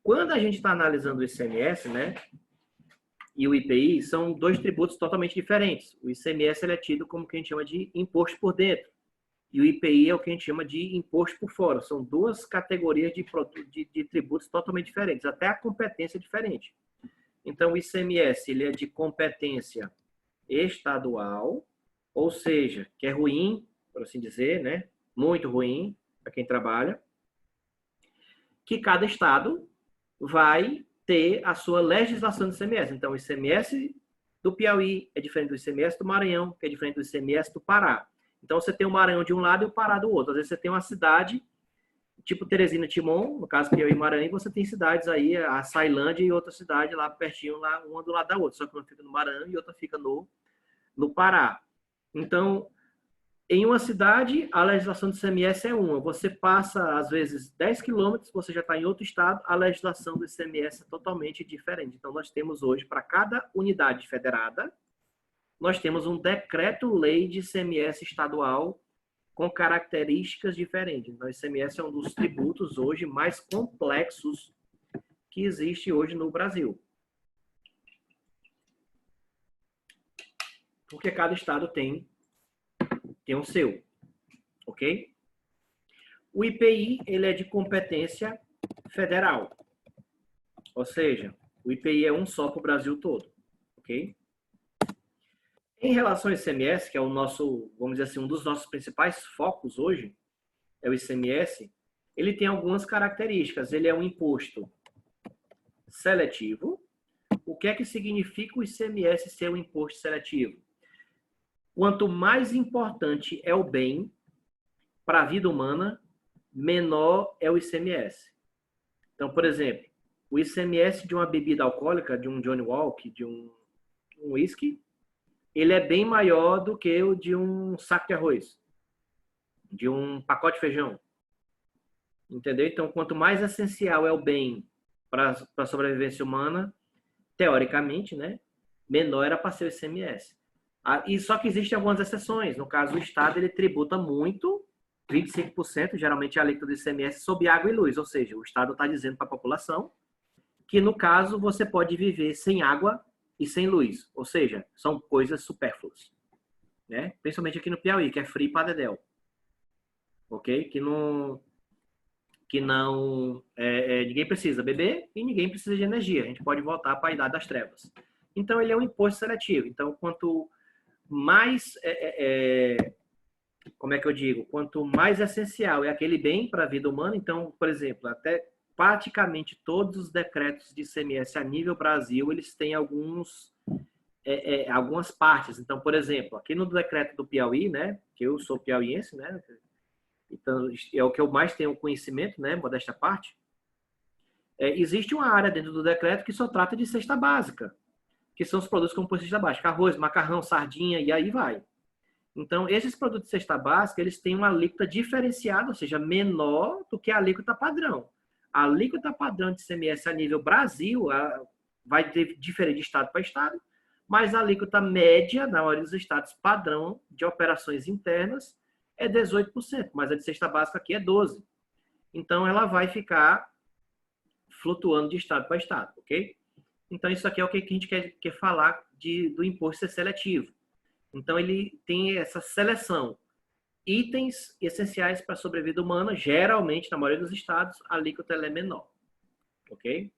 Quando a gente está analisando o ICMS, né, e o IPI, são dois tributos totalmente diferentes. O ICMS ele é tido como o que a gente chama de imposto por dentro. E o IPI é o que a gente chama de imposto por fora. São duas categorias de tributos totalmente diferentes. Até a competência é diferente. Então, o ICMS ele é de competência estadual, ou seja, que é ruim, por assim dizer, né? Muito ruim para quem trabalha, que cada estado vai ter a sua legislação de ICMS. Então, o ICMS do Piauí é diferente do ICMS do Maranhão, que é diferente do ICMS do Pará. Então, você tem o Maranhão de um lado e o Pará do outro. Às vezes, você tem uma cidade, tipo Teresina Timon, no caso Piauí e Maranhão, e você tem cidades aí, a Sailândia e outra cidade lá pertinho, lá, uma do lado da outra. Só que uma fica no Maranhão e outra fica no Pará. Então, em uma cidade, a legislação do ICMS é uma. Você passa, às vezes, 10 quilômetros, você já está em outro estado, a legislação do ICMS é totalmente diferente. Então, nós temos hoje, para cada unidade federada, nós temos um decreto-lei de ICMS estadual com características diferentes. Então, o ICMS é um dos tributos hoje mais complexos que existe hoje no Brasil. Porque cada estado tem o seu, ok? O IPI, ele é de competência federal. Ou seja, o IPI é um só para o Brasil todo, ok? Em relação ao ICMS, que é o nosso, vamos dizer assim, um dos nossos principais focos hoje, é o ICMS, ele tem algumas características. Ele é um imposto seletivo. O que é que significa o ICMS ser um imposto seletivo? Quanto mais importante é o bem para a vida humana, menor é o ICMS. Então, por exemplo, o ICMS de uma bebida alcoólica, de um Johnny Walker, de um whisky, ele é bem maior do que o de um saco de arroz, de um pacote de feijão. Entendeu? Então, quanto mais essencial é o bem para a sobrevivência humana, teoricamente, né, menor era para ser o ICMS. E só que existem algumas exceções. No caso, o Estado ele tributa muito, 25%, geralmente é a alíquota do ICMS, sobre água e luz. Ou seja, o Estado está dizendo para a população que, no caso, você pode viver sem água e sem luz. Ou seja, são coisas supérfluas. Né? Principalmente aqui no Piauí, que é frio para dedéu. Ok? Ninguém precisa beber e ninguém precisa de energia. A gente pode voltar para a idade das trevas. Então, ele é um imposto seletivo. Então, quanto mais, como é que eu digo? Quanto mais essencial é aquele bem para a vida humana, então, por exemplo, até praticamente todos os decretos de ICMS a nível Brasil, eles têm algumas partes. Então, por exemplo, aqui no decreto do Piauí, né, que eu sou piauiense, né, então é o que eu mais tenho conhecimento, né, modesta parte, existe uma área dentro do decreto que só trata de cesta básica, que são os produtos como por cesta básica, arroz, macarrão, sardinha, e aí vai. Então, esses produtos de cesta básica, eles têm uma alíquota diferenciada, ou seja, menor do que a alíquota padrão. A alíquota padrão de ICMS a nível Brasil vai diferir de estado para estado, mas a alíquota média, na maioria dos estados, padrão de operações internas, é 18%, mas a de cesta básica aqui é 12%. Então, ela vai ficar flutuando de estado para estado, ok? Então, isso aqui é o que a gente quer falar do imposto ser seletivo. Então, ele tem essa seleção. Itens essenciais para a sobrevida humana, geralmente, na maioria dos estados, a alíquota é menor, ok?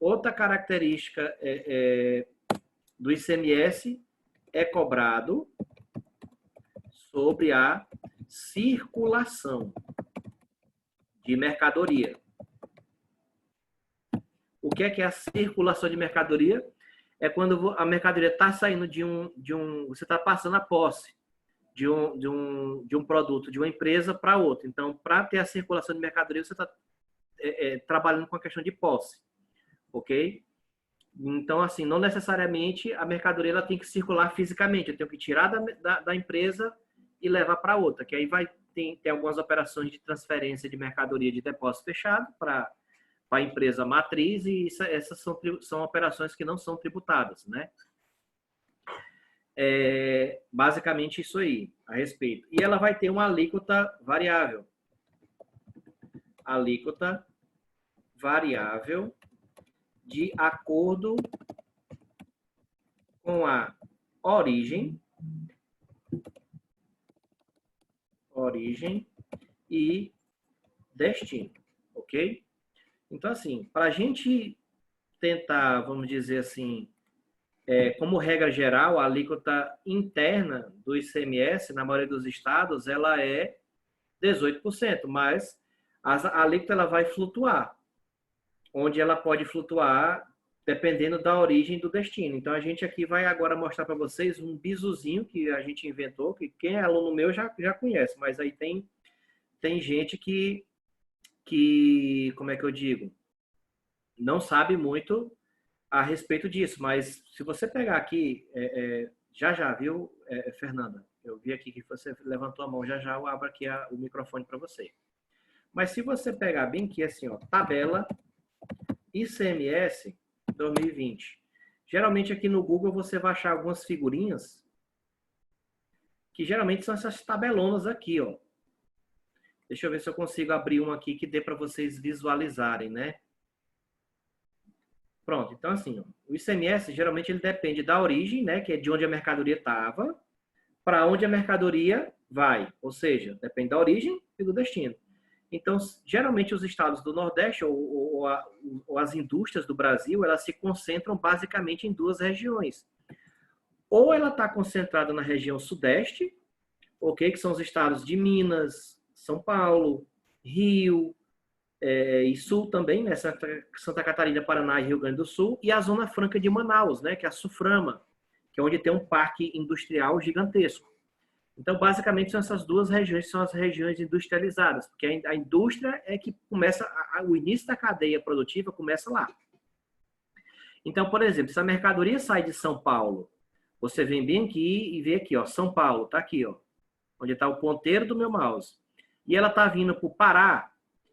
Outra característica do ICMS é cobrado sobre a circulação de mercadoria. O que é a circulação de mercadoria? É quando a mercadoria está saindo você está passando a posse de um produto, de uma empresa para outra. Então, para ter a circulação de mercadoria, você está trabalhando com a questão de posse, ok? Então, assim, não necessariamente a mercadoria ela tem que circular fisicamente. Eu tenho que tirar da empresa e levar para outra, que aí tem algumas operações de transferência de mercadoria de depósito fechado para a empresa matriz, e essas são operações que não são tributadas, né? Basicamente isso aí, a respeito. E ela vai ter uma alíquota variável. Alíquota variável de acordo com a origem e destino, ok? Então, assim, para a gente tentar, vamos dizer assim, como regra geral, a alíquota interna do ICMS, na maioria dos estados, ela é 18%, mas a alíquota ela vai flutuar, onde ela pode flutuar dependendo da origem do destino. Então, a gente aqui vai agora mostrar para vocês um bizuzinho que a gente inventou, que quem é aluno meu já conhece, mas aí tem gente que, como é que eu digo, não sabe muito a respeito disso, mas se você pegar aqui, já viu, Fernanda? Eu vi aqui que você levantou a mão, já eu abro aqui o microfone para você. Mas se você pegar bem aqui, assim, ó, tabela ICMS 2020. Geralmente aqui no Google você vai achar algumas figurinhas que geralmente são essas tabelonas aqui, ó. Deixa eu ver se eu consigo abrir uma aqui que dê para vocês visualizarem, né? Pronto, então assim, ó, o ICMS geralmente ele depende da origem, né, que é de onde a mercadoria estava, para onde a mercadoria vai, ou seja, depende da origem e do destino. Então, geralmente os estados do Nordeste ou as indústrias do Brasil, elas se concentram basicamente em duas regiões. Ou ela está concentrada na região Sudeste, ok, que são os estados de Minas, São Paulo, Rio, e Sul também, né? Santa Catarina, Paraná e Rio Grande do Sul, e a Zona Franca de Manaus, né? Que é a Suframa, que é onde tem um parque industrial gigantesco. Então, basicamente, são essas duas regiões, são as regiões industrializadas, porque a indústria é que começa, o início da cadeia produtiva começa lá. Então, por exemplo, se a mercadoria sai de São Paulo, você vem bem aqui e vê aqui, ó, São Paulo, tá aqui, ó, onde está o ponteiro do meu mouse. E ela tá vindo para o Pará.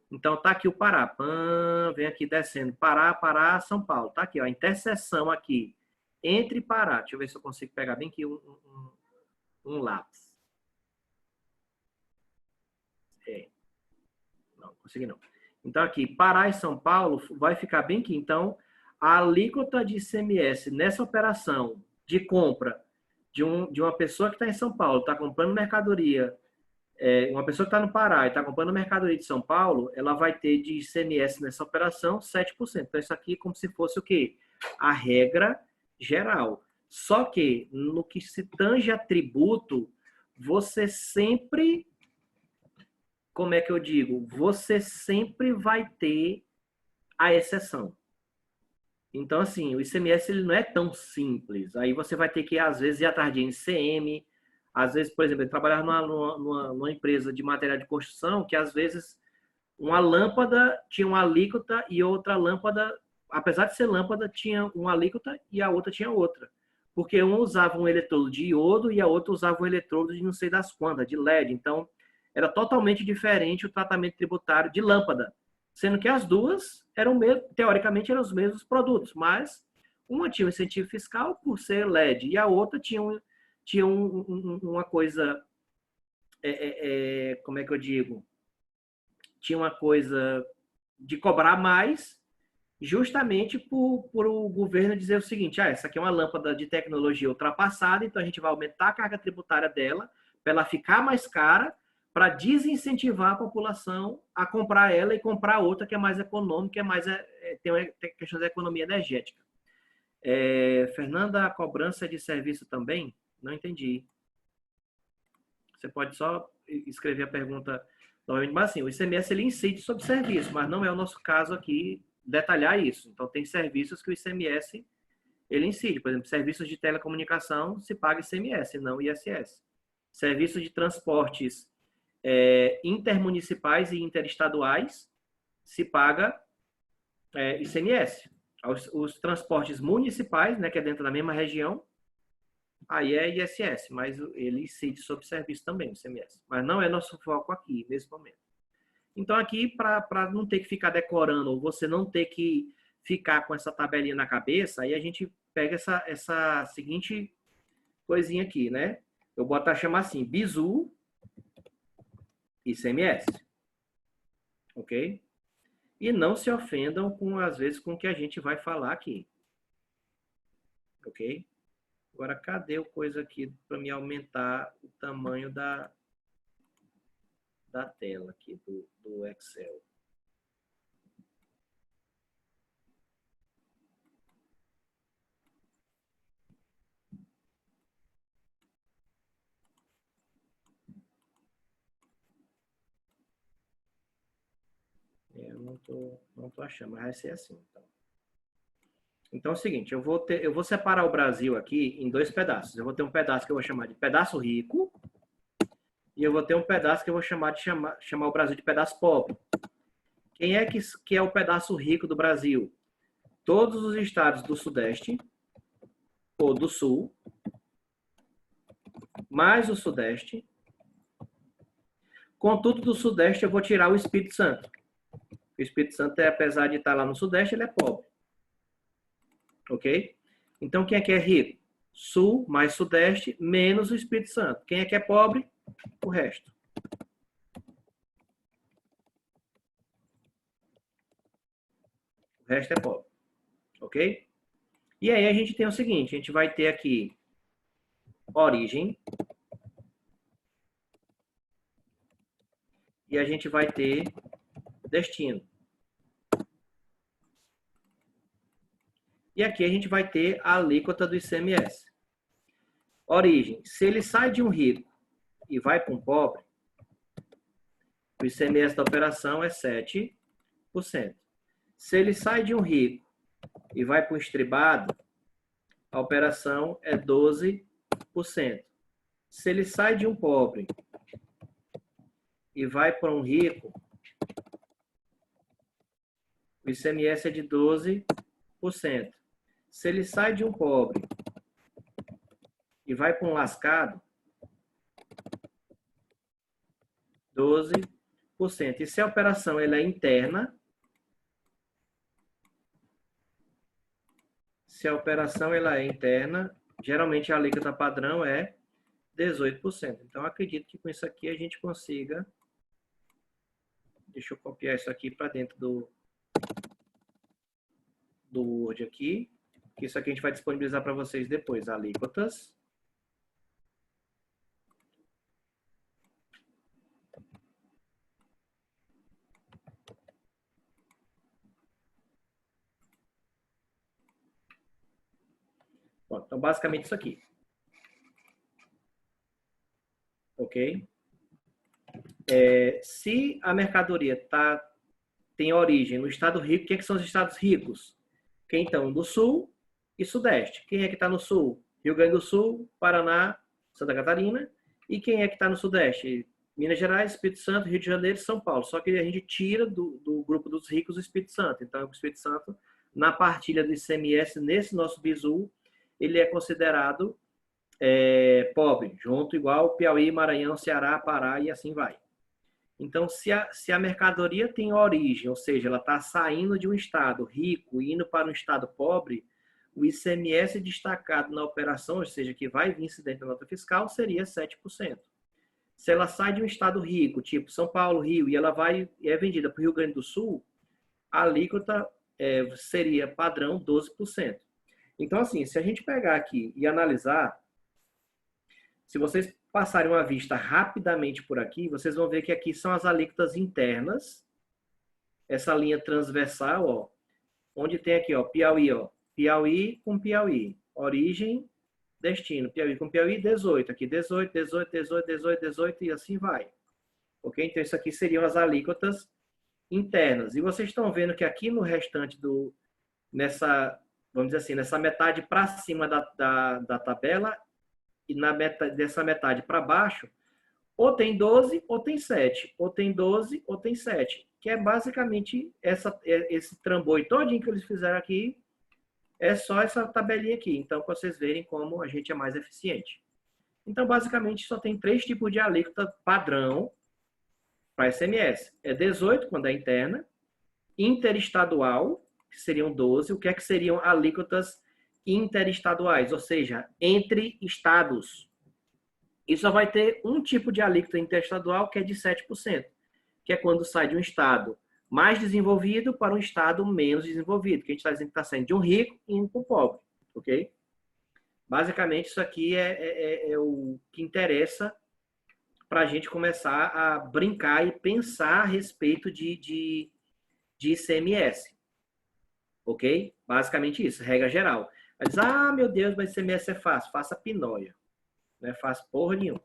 Então, tá aqui o Pará. Vem aqui descendo. Pará, São Paulo. Tá aqui, ó. A interseção aqui entre Pará. Deixa eu ver se eu consigo pegar bem aqui um lápis. Não, consegui não. Então, aqui, Pará e São Paulo vai ficar bem aqui. Então, a alíquota de ICMS nessa operação de compra de uma pessoa que está em São Paulo, está comprando mercadoria, uma pessoa que está no Pará e está comprando mercadoria de São Paulo, ela vai ter de ICMS nessa operação 7%. Então, isso aqui é como se fosse o quê? A regra geral. Só que, no que se tange a tributo, você sempre, como é que eu digo? Você sempre vai ter a exceção. Então, assim, o ICMS ele não é tão simples. Aí você vai ter que, às vezes, ir atrás de NCM, Às vezes, por exemplo, ele trabalhava numa empresa de material de construção que, às vezes, uma lâmpada tinha uma alíquota e outra lâmpada, apesar de ser lâmpada, tinha uma alíquota e a outra tinha outra. Porque um usava um eletrodo de iodo e a outra usava um eletrodo de não sei das quantas, de LED. Então, era totalmente diferente o tratamento tributário de lâmpada. Sendo que as duas eram, teoricamente, eram os mesmos produtos, mas uma tinha um incentivo fiscal por ser LED e a outra tinha uma coisa, como é que eu digo? Tinha uma coisa de cobrar mais, justamente por o governo dizer o seguinte: essa aqui é uma lâmpada de tecnologia ultrapassada, então a gente vai aumentar a carga tributária dela para ela ficar mais cara, para desincentivar a população a comprar ela e comprar outra que é mais econômica, tem questão da economia energética. Fernanda, a cobrança de serviço também? Não entendi. Você pode só escrever a pergunta novamente, mas assim, o ICMS ele incide sobre serviço, mas não é o nosso caso aqui detalhar isso. Então, tem serviços que o ICMS ele incide. Por exemplo, serviços de telecomunicação se paga ICMS, não ISS. Serviços de transportes intermunicipais e interestaduais se paga ICMS. Os transportes municipais, né, que é dentro da mesma região, aí é ISS, mas ele incide sobre serviço também, ICMS. Mas não é nosso foco aqui, nesse momento. Então, aqui, para não ter que ficar decorando, ou você não ter que ficar com essa tabelinha na cabeça, aí a gente pega essa seguinte coisinha aqui, né? Eu boto a chamar assim, BISU ICMS. Ok? E não se ofendam, às vezes, com o que a gente vai falar aqui. Ok? Agora, cadê o coisa aqui para me aumentar o tamanho da tela aqui do Excel? Eu não tô achando, mas vai ser assim. Então é o seguinte, eu vou separar o Brasil aqui em dois pedaços. Eu vou ter um pedaço que eu vou chamar de pedaço rico e eu vou ter um pedaço que eu vou chamar o Brasil de pedaço pobre. Quem é que é o pedaço rico do Brasil? Todos os estados do Sudeste ou do Sul, mais o Sudeste. Contudo, do Sudeste eu vou tirar o Espírito Santo. O Espírito Santo, apesar de estar lá no Sudeste, ele é pobre. Ok? Então, quem é que é rico? Sul mais Sudeste, menos o Espírito Santo. Quem é que é pobre? O resto. O resto é pobre. Ok? E aí a gente tem o seguinte, a gente vai ter aqui origem e a gente vai ter destino. E aqui a gente vai ter a alíquota do ICMS. Origem. Se ele sai de um rico e vai para um pobre, o ICMS da operação é 7%. Se ele sai de um rico e vai para um estribado, a operação é 12%. Se ele sai de um pobre e vai para um rico, o ICMS é de 12%. Se ele sai de um pobre e vai para um lascado, 12%. E se a operação ela é interna, geralmente a alíquota padrão é 18%. Então, acredito que com isso aqui a gente consiga... Deixa eu copiar isso aqui para dentro do Word aqui. Isso aqui a gente vai disponibilizar para vocês depois, alíquotas. Bom, então, basicamente isso aqui. Ok? Se a mercadoria tem origem no estado rico, quem é que são os estados ricos? Quem estão do Sul e Sudeste. Quem é que está no Sul? Rio Grande do Sul, Paraná, Santa Catarina. E quem é que está no Sudeste? Minas Gerais, Espírito Santo, Rio de Janeiro e São Paulo. Só que a gente tira do grupo dos ricos o Espírito Santo. Então, o Espírito Santo, na partilha do ICMS, nesse nosso bizu, ele é considerado pobre, junto igual Piauí, Maranhão, Ceará, Pará e assim vai. Então, se a mercadoria tem origem, ou seja, ela está saindo de um estado rico e indo para um estado pobre, o ICMS destacado na operação, ou seja, que vai vir dentro da nota fiscal, seria 7%. Se ela sai de um estado rico, tipo São Paulo, Rio, e ela é vendida para o Rio Grande do Sul, a alíquota seria padrão 12%. Então, assim, se a gente pegar aqui e analisar, se vocês passarem uma vista rapidamente por aqui, vocês vão ver que aqui são as alíquotas internas, essa linha transversal, ó, onde tem aqui, ó, Piauí, ó, Piauí com Piauí, origem, destino, Piauí com Piauí, 18, aqui 18, 18, 18, 18, 18 e assim vai. Ok? Então, isso aqui seriam as alíquotas internas. E vocês estão vendo que aqui no restante vamos dizer assim, nessa metade para cima da tabela e dessa metade para baixo, ou tem 12 ou tem 7, ou tem 12 ou tem 7, que é basicamente esse trambolho todinho que eles fizeram aqui, é só essa tabelinha aqui. Então, para vocês verem como a gente é mais eficiente. Então, basicamente, só tem 3 tipos de alíquota padrão para ICMS. É 18, quando é interna, interestadual, que seriam 12. O que é que seriam alíquotas interestaduais? Ou seja, entre estados. E só vai ter um tipo de alíquota interestadual, que é de 7%, que é quando sai de um estado mais desenvolvido para um estado menos desenvolvido, que a gente está dizendo que está saindo de um rico e indo para o pobre, ok? Basicamente, isso aqui é o que interessa para a gente começar a brincar e pensar a respeito de ICMS, ok? Basicamente isso, regra geral. Mas, meu Deus, mas ICMS é fácil. Faça pinóia. Não é fácil porra nenhuma.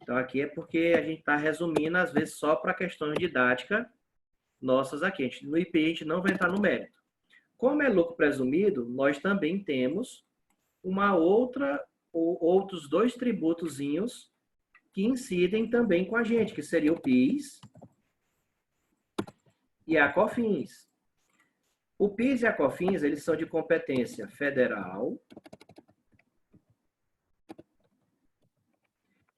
Então, aqui é porque a gente está resumindo, às vezes, só para questões didáticas nossas aqui. No IPI, a gente não vai entrar no mérito. Como é lucro presumido, nós também temos outros 2 tributozinhos que incidem também com a gente, que seria o PIS e a COFINS. O PIS e a COFINS, eles são de competência federal.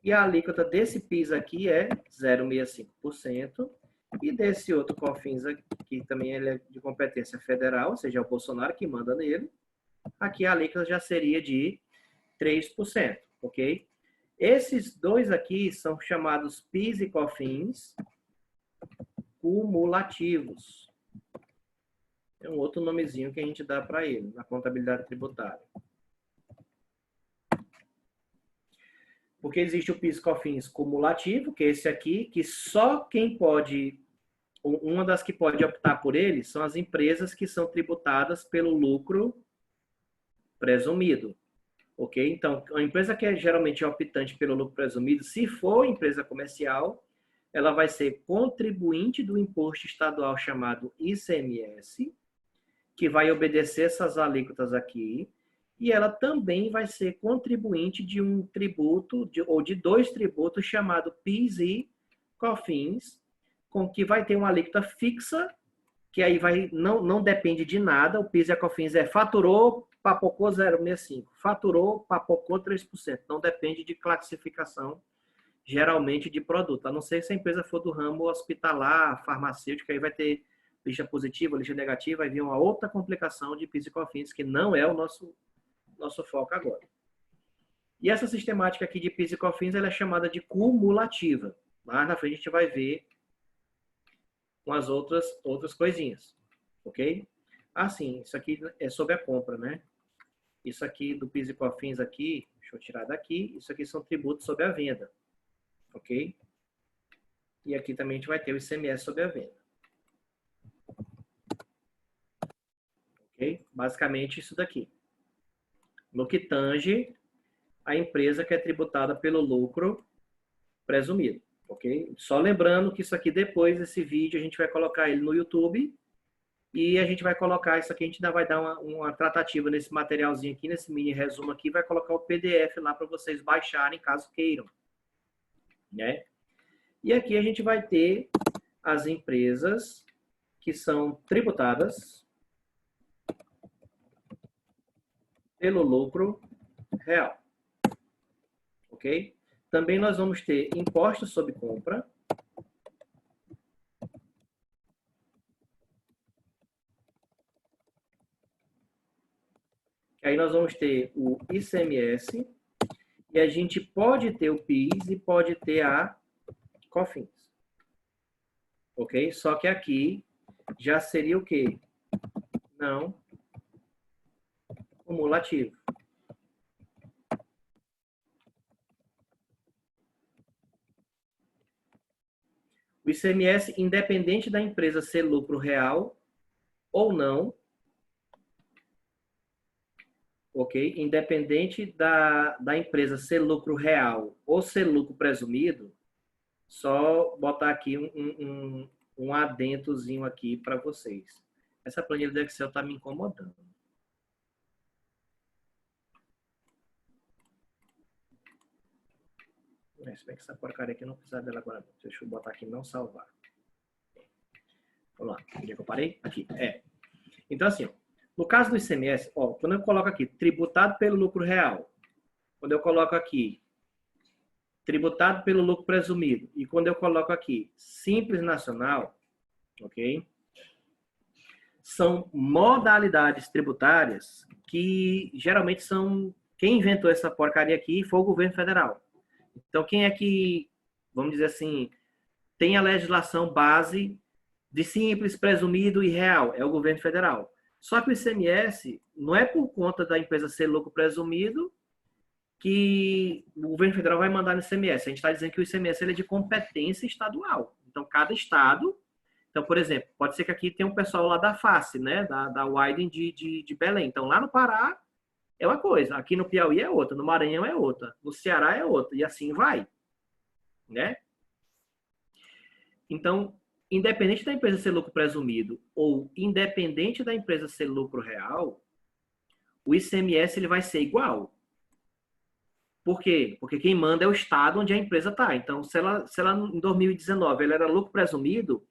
E a alíquota desse PIS aqui é 0,65%. E desse outro COFINS aqui, que também ele é de competência federal, ou seja, é o Bolsonaro que manda nele, aqui a alíquota já seria de 3%, ok? Esses 2 aqui são chamados PIS e COFINS cumulativos. É um outro nomezinho que a gente dá para ele, na contabilidade tributária. Porque existe o PIS e COFINS cumulativo, que é esse aqui, que só quem pode, uma das que pode optar por ele, são as empresas que são tributadas pelo lucro presumido. Ok? Então, a empresa que é geralmente optante pelo lucro presumido, se for empresa comercial, ela vai ser contribuinte do imposto estadual chamado ICMS, que vai obedecer essas alíquotas aqui, e ela também vai ser contribuinte de um tributo, ou de 2 tributos, chamado PIS e COFINS, com que vai ter uma alíquota fixa, que aí não depende de nada. O PIS e a COFINS faturou, papocou 0,65%. Faturou, papocou 3%. Não depende de classificação, geralmente, de produto. A não ser se a empresa for do ramo hospitalar, farmacêutico, aí vai ter lixa positiva, lixa negativa, vai vir uma outra complicação de PIS e COFINS, que não é o nosso foco agora. E essa sistemática aqui de PIS e COFINS, ela é chamada de cumulativa. Lá na frente a gente vai ver com as outras coisinhas, ok? Assim, isso aqui é sobre a compra, né? Isso aqui do PIS e COFINS aqui, deixa eu tirar daqui, isso aqui são tributos sobre a venda, ok? E aqui também a gente vai ter o ICMS sobre a venda. Ok? Basicamente isso daqui. No que tange a empresa que é tributada pelo lucro presumido, ok? Só lembrando que isso aqui depois desse vídeo a gente vai colocar ele no YouTube E a gente vai colocar isso aqui, a gente ainda vai dar uma tratativa nesse materialzinho aqui, nesse mini resumo aqui, vai colocar o PDF lá para vocês baixarem, caso queiram. Né? E aqui a gente vai ter as empresas que são tributadas pelo lucro real. Ok? Também nós vamos ter impostos sobre compra. Aí nós vamos ter o ICMS. E a gente pode ter o PIS e pode ter a COFINS. Ok? Só que aqui já seria o quê? Não cumulativo. O ICMS, independente da empresa ser lucro real ou não, ok? Independente da empresa ser lucro real ou ser lucro presumido, só botar aqui um adentozinho aqui para vocês. Essa planilha do Excel está me incomodando. Se bem que essa porcaria aqui eu não precisa dela agora. Deixa eu botar aqui não salvar. Vamos lá. Onde é que eu parei? Aqui. Então, assim, ó, no caso do ICMS, ó, quando eu coloco aqui tributado pelo lucro real, quando eu coloco aqui tributado pelo lucro presumido e quando eu coloco aqui simples nacional, ok? São modalidades tributárias que geralmente são... Quem inventou essa porcaria aqui foi o governo federal. Então, quem é que, vamos dizer assim, tem a legislação base de simples, presumido e real? É o governo federal. Só que o ICMS não é por conta da empresa ser lucro presumido que o governo federal vai mandar no ICMS. A gente está dizendo que o ICMS ele é de competência estadual. Então, cada estado... Então, por exemplo, pode ser que aqui tenha um pessoal lá da FACE, né? Da Widen de Belém. Então, lá no Pará é uma coisa, aqui no Piauí é outra, no Maranhão é outra, no Ceará é outra, e assim vai. Né? Então, independente da empresa ser lucro presumido ou independente da empresa ser lucro real, o ICMS ele vai ser igual. Por quê? Porque quem manda é o estado onde a empresa está. Então, se ela em 2019 ela era lucro presumido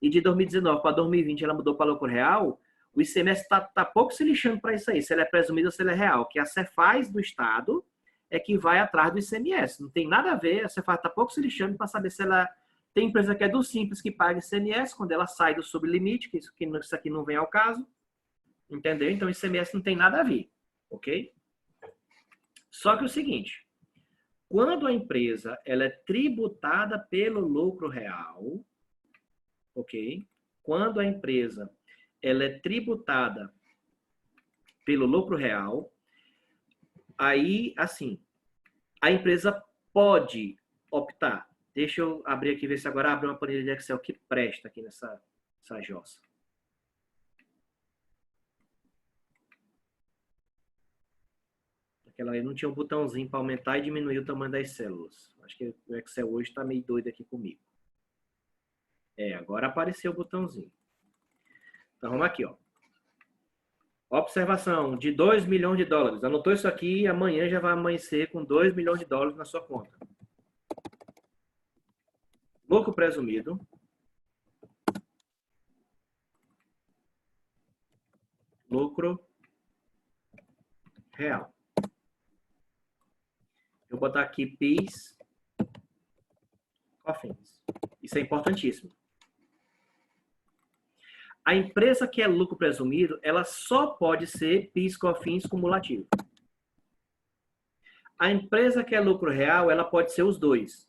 e de 2019 para 2020 ela mudou para lucro real, o ICMS está pouco se lixando para isso aí, se ele é presumido ou se ele é real. Que a Cefaz do estado é que vai atrás do ICMS. Não tem nada a ver, a Cefaz está pouco se lixando para saber se ela... Tem empresa que é do Simples que paga ICMS quando ela sai do sublimite, que isso aqui não vem ao caso. Entendeu? Então, o ICMS não tem nada a ver. Ok? Só que o seguinte, quando a empresa ela é tributada pelo lucro real, ok? Quando a empresa ela é tributada pelo lucro real, aí, assim, a empresa pode optar. Deixa eu abrir aqui, ver se agora abre uma planilha de Excel que presta aqui nessa jossa. Aquela aí não tinha um botãozinho para aumentar e diminuir o tamanho das células. Acho que o Excel hoje está meio doido aqui comigo. Agora apareceu o botãozinho. Então, vamos aqui, ó. Observação de 2 milhões de dólares. Anotou isso aqui e amanhã já vai amanhecer com 2 milhões de dólares na sua conta. Lucro presumido. Lucro real. Eu vou botar aqui PIS, COFINS. Isso é importantíssimo. A empresa que é lucro presumido, ela só pode ser PIS, COFINS cumulativo. A empresa que é lucro real, ela pode ser os dois.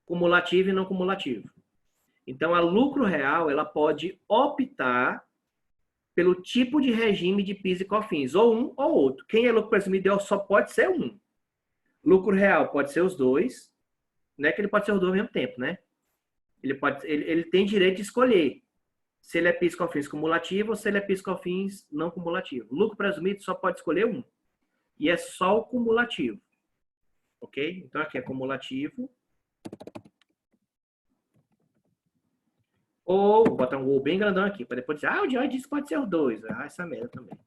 Cumulativo e não cumulativo. Então, a lucro real, ela pode optar pelo tipo de regime de PIS e COFINS, ou um ou outro. Quem é lucro presumido só pode ser um. Lucro real pode ser os dois. Não é que ele pode ser os dois ao mesmo tempo, né? Ele tem direito de escolher se ele é PIS COFINS cumulativo ou se ele é PIS COFINS não cumulativo. Lucro presumido só pode escolher um. E é só o cumulativo. Ok? Então aqui é cumulativo. Ou, vou botar um ou bem grandão aqui, para depois dizer, o Joy disse que pode ser os dois. Essa merda também.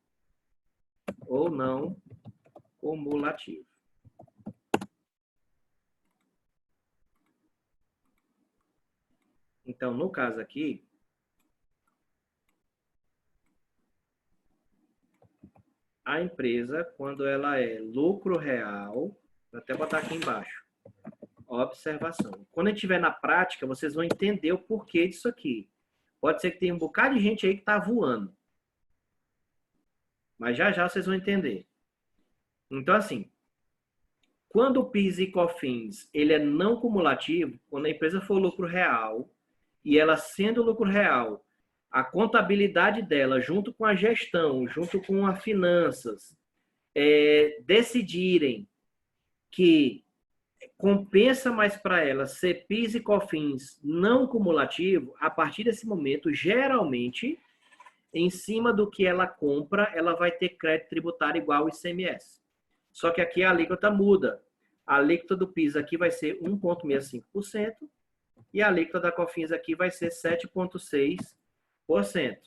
Ou não cumulativo. Então, no caso aqui, a empresa, quando ela é lucro real, vou até botar aqui embaixo, observação. Quando a gente estiver na prática, vocês vão entender o porquê disso aqui. Pode ser que tenha um bocado de gente aí que está voando. Mas já já vocês vão entender. Então, assim, quando o PIS e COFINS ele é não cumulativo, quando a empresa for lucro real, e ela sendo lucro real, a contabilidade dela, junto com a gestão, junto com as finanças, decidirem que compensa mais para ela ser PIS e COFINS não cumulativo, a partir desse momento, geralmente, em cima do que ela compra, ela vai ter crédito tributário igual ao ICMS. Só que aqui a alíquota muda. A alíquota do PIS aqui vai ser 1,65% e a alíquota da COFINS aqui vai ser 7,6%.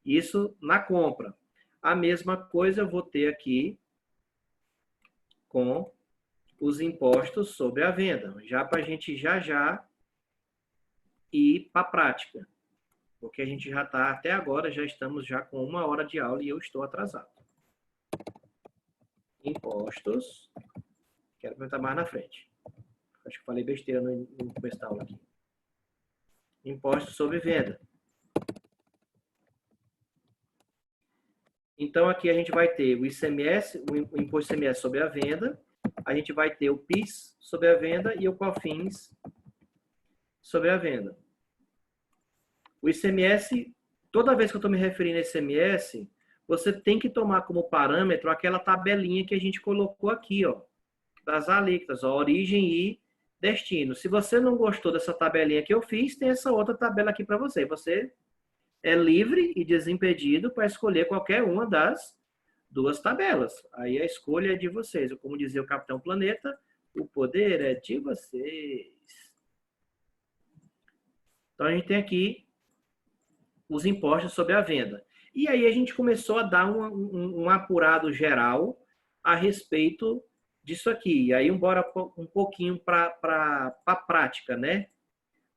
Isso na compra. A mesma coisa eu vou ter aqui com os impostos sobre a venda, já para a gente já ir para a prática. Porque a gente já está, até agora, já estamos já com 1 hora de aula e eu estou atrasado. Impostos. Quero comentar mais na frente. Acho que falei besteira no começo da aula aqui. Impostos sobre venda. Então, aqui a gente vai ter o ICMS, o Imposto ICMS sobre a venda, a gente vai ter o PIS sobre a venda e o COFINS sobre a venda. O ICMS, toda vez que eu estou me referindo a ICMS, você tem que tomar como parâmetro aquela tabelinha que a gente colocou aqui, ó, das alíquotas, ó, origem e destino. Se você não gostou dessa tabelinha que eu fiz, tem essa outra tabela aqui para você. Você é livre e desimpedido para escolher qualquer uma das duas tabelas. Aí a escolha é de vocês. Como dizia o Capitão Planeta, o poder é de vocês. Então a gente tem aqui os impostos sobre a venda. E aí a gente começou a dar um apurado geral a respeito disso aqui. E aí bora um pouquinho para a prática, né?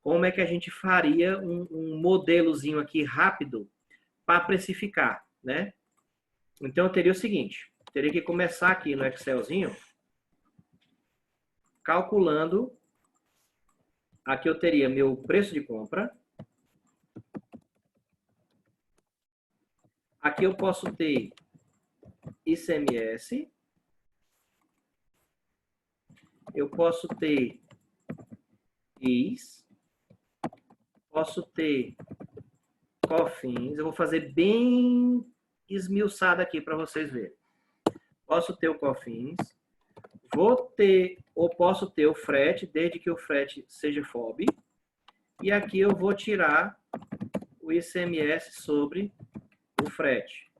Como é que a gente faria um modelozinho aqui rápido para precificar, né? Então eu teria o seguinte, teria que começar aqui no Excelzinho, calculando, aqui eu teria meu preço de compra, aqui eu posso ter ICMS, eu posso ter PIS, posso ter COFINS, eu vou fazer bem esmiuçado aqui para vocês verem. Posso ter o COFINS, vou ter ou posso ter o frete, desde que o frete seja FOB, e aqui eu vou tirar o ICMS sobre o frete.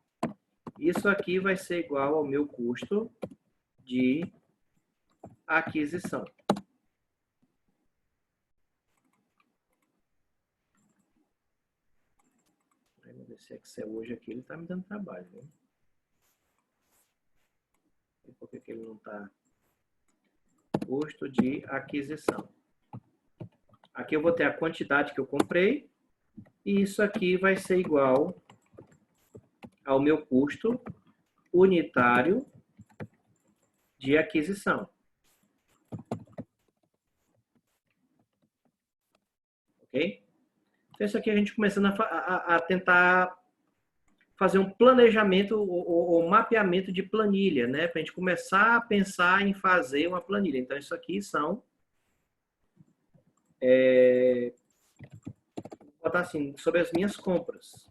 Isso aqui vai ser igual ao meu custo de aquisição. Esse Excel hoje aqui, ele está me dando trabalho, né? E por que ele não está? Custo de aquisição. Aqui eu vou ter a quantidade que eu comprei, e isso aqui vai ser igual ao meu custo unitário de aquisição. Ok? Então, isso aqui a gente começando a tentar fazer um planejamento ou mapeamento de planilha, né? Para a gente começar a pensar em fazer uma planilha. Então, isso aqui são... vou botar assim, sobre as minhas compras.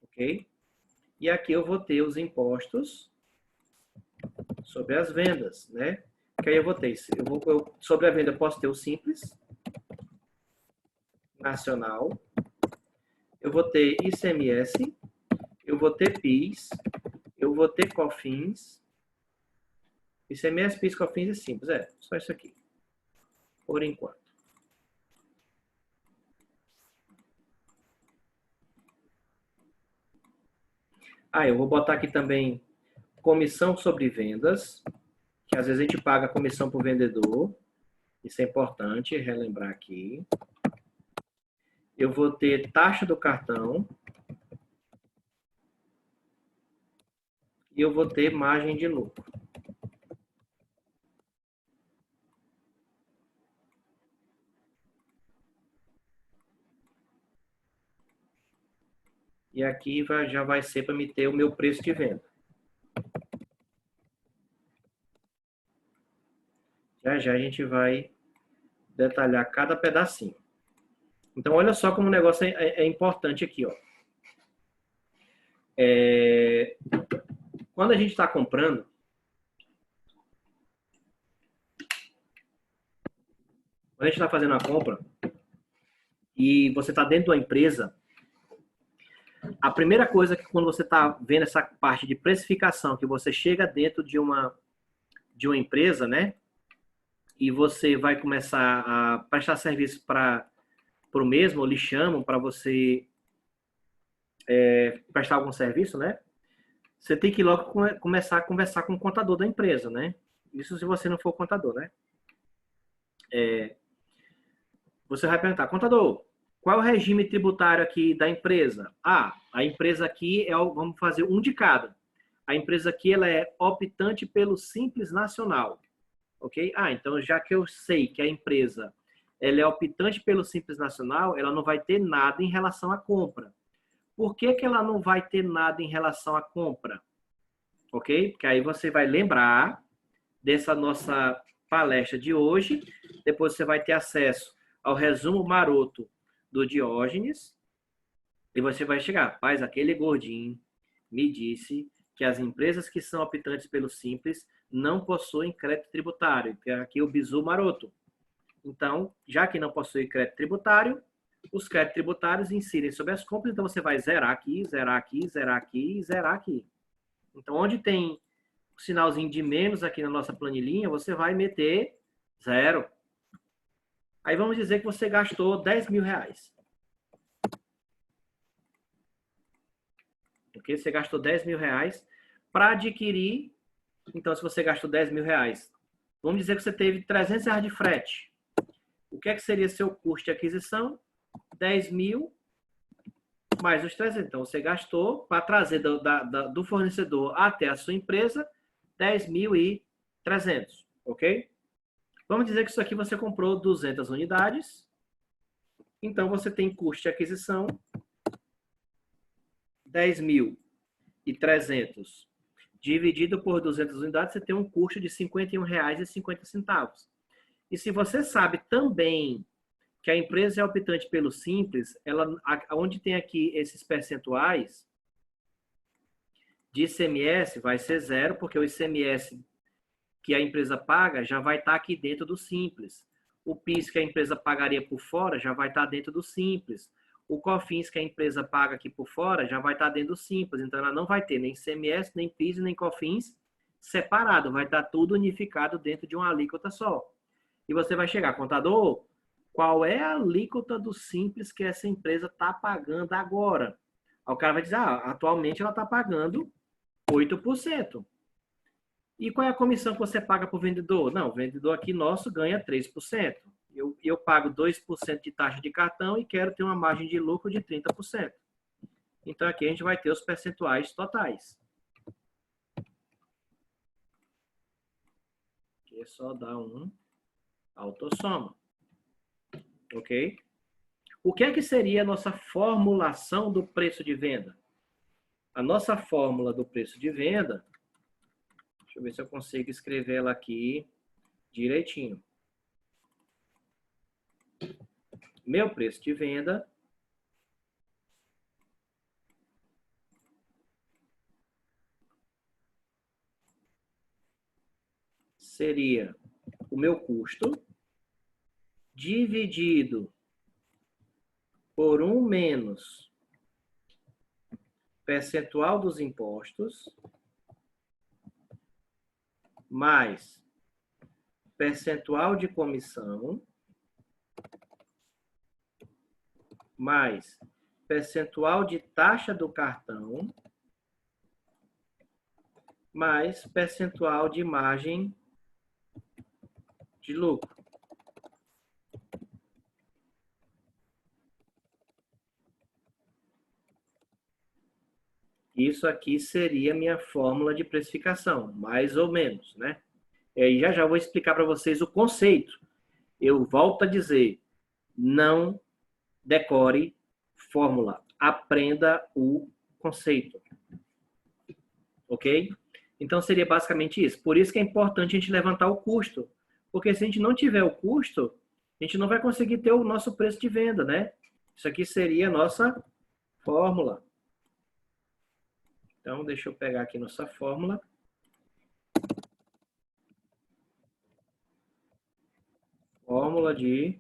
Ok? E aqui eu vou ter os impostos sobre as vendas, né? Que aí eu vou ter, sobre a venda eu posso ter o Simples, Nacional, eu vou ter ICMS, eu vou ter PIS, eu vou ter COFINS, ICMS, PIS, COFINS e Simples, só isso aqui, por enquanto. Ah, eu vou botar aqui também comissão sobre vendas, que às vezes a gente paga comissão para o vendedor. Isso é importante relembrar aqui. Eu vou ter taxa do cartão. E eu vou ter margem de lucro. E aqui já vai ser para me ter o meu preço de venda. Já já a gente vai detalhar cada pedacinho. Então, olha só como o negócio é importante aqui. Ó. Quando a gente está comprando, quando a gente está fazendo a compra, e você está dentro da empresa, a primeira coisa que quando você está vendo essa parte de precificação, que você chega dentro de uma empresa, né? E você vai começar a prestar serviço para o mesmo, ou lhe chamam para você prestar algum serviço, né? Você tem que logo começar a conversar com o contador da empresa, né? Isso se você não for contador, né? Você vai perguntar, contador, qual é o regime tributário aqui da empresa? Ah, a empresa aqui vamos fazer um de cada. A empresa aqui ela é optante pelo Simples Nacional, ok? Ah, então já que eu sei que a empresa ela é optante pelo Simples Nacional, ela não vai ter nada em relação à compra. Por que que ela não vai ter nada em relação à compra? Ok? Porque aí você vai lembrar dessa nossa palestra de hoje. Depois você vai ter acesso ao resumo maroto do Diógenes. E você vai chegar, rapaz, aquele gordinho me disse que as empresas que são optantes pelo Simples não possuem crédito tributário, que é aqui o bizu maroto. Então, já que não possui crédito tributário, os créditos tributários incidem sobre as compras, então você vai zerar aqui, zerar aqui, zerar aqui e zerar aqui. Então, onde tem o sinalzinho de menos aqui na nossa planilhinha, você vai meter zero. Aí vamos dizer que você gastou 10 mil reais. Ok? Você gastou 10 mil reais para adquirir. Então, se você gastou 10 mil reais, vamos dizer que você teve 300 reais de frete. O que é que seria seu custo de aquisição? 10 mil mais os 300. Então, você gastou para trazer do fornecedor até a sua empresa 10.300, ok? Vamos dizer que isso aqui você comprou 200 unidades. Então, você tem custo de aquisição 10.300 dividido por 200 unidades, você tem um custo de R$ 51,50. E se você sabe também que a empresa é optante pelo Simples, onde tem aqui esses percentuais de ICMS, vai ser zero, porque o ICMS que a empresa paga já vai estar aqui dentro do Simples. O PIS que a empresa pagaria por fora já vai estar dentro do Simples. O COFINS que a empresa paga aqui por fora já vai estar dentro do Simples. Então, ela não vai ter nem ICMS, nem PIS, nem COFINS separado. Vai estar tudo unificado dentro de uma alíquota só. E você vai chegar, contador, qual é a alíquota do Simples que essa empresa está pagando agora? Aí o cara vai dizer, atualmente ela está pagando 8%. E qual é a comissão que você paga para o vendedor? Não, o vendedor aqui nosso ganha 3%. Eu pago 2% de taxa de cartão e quero ter uma margem de lucro de 30%. Então, aqui a gente vai ter os percentuais totais. Aqui é só dar um autossoma. Ok? O que é que seria a nossa formulação do preço de venda? A nossa fórmula do preço de venda, deixa eu ver se eu consigo escrever ela aqui direitinho. Meu preço de venda seria o meu custo dividido por 1 menos percentual dos impostos mais percentual de comissão mais percentual de taxa do cartão mais percentual de margem de lucro. Isso aqui seria minha fórmula de precificação, mais ou menos, né? E aí já vou explicar para vocês o conceito. Eu volto a dizer, não decore fórmula, aprenda o conceito, ok? Então seria basicamente isso. Por isso que é importante a gente levantar o custo, porque se a gente não tiver o custo, a gente não vai conseguir ter o nosso preço de venda, né? Isso aqui seria a nossa fórmula. Então, deixa eu pegar aqui nossa fórmula. Fórmula de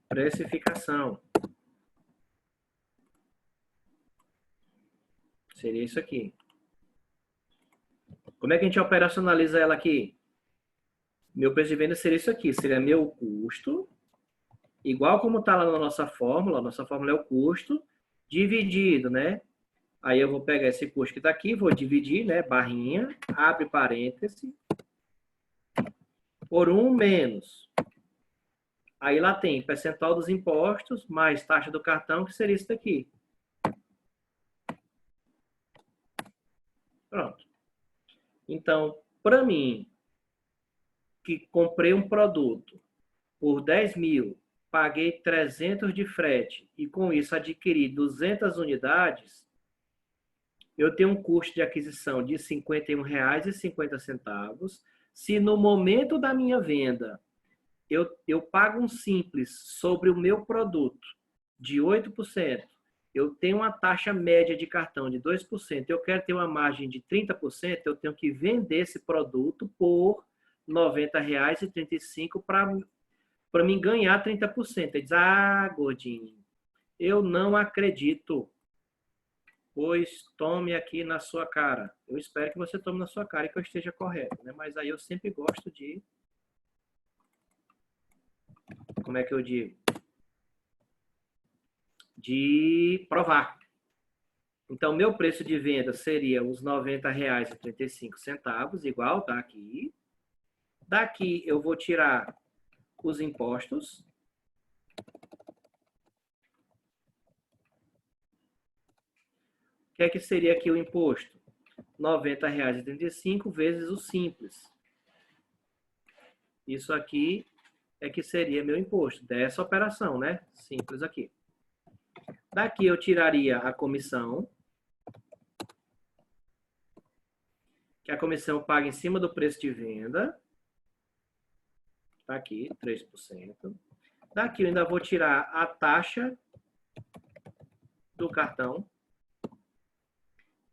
precificação. Seria isso aqui. Como é que a gente operacionaliza ela aqui? Meu preço de venda seria isso aqui. Seria meu custo, igual como está lá na nossa fórmula. Nossa fórmula é o custo, dividido, né? Aí eu vou pegar esse custo que está aqui, vou dividir, né? Barrinha, abre parêntese, por 1 menos. Aí lá tem percentual dos impostos, mais taxa do cartão, que seria isso daqui. Pronto. Então, para mim, que comprei um produto por 10 mil, paguei 300 de frete e com isso adquiri 200 unidades, eu tenho um custo de aquisição de R$ 51,50. Se no momento da minha venda eu pago um simples sobre o meu produto de 8%, eu tenho uma taxa média de cartão de 2%, eu quero ter uma margem de 30%, eu tenho que vender esse produto por R$ 90,35 para mim ganhar 30%. Ele diz, gordinho, eu não acredito. Pois tome aqui na sua cara. Eu espero que você tome na sua cara e que eu esteja correto, né? Mas aí eu sempre gosto de... Como é que eu digo? De provar. Então, meu preço de venda seria os R$ 90,35, igual tá aqui. Daqui eu vou tirar os impostos. O que é que seria aqui o imposto? R$ 90,35 vezes o simples. Isso aqui é que seria meu imposto dessa operação, né? Simples aqui. Daqui eu tiraria a comissão, que a comissão paga em cima do preço de venda. Tá aqui, 3%. Daqui eu ainda vou tirar a taxa do cartão.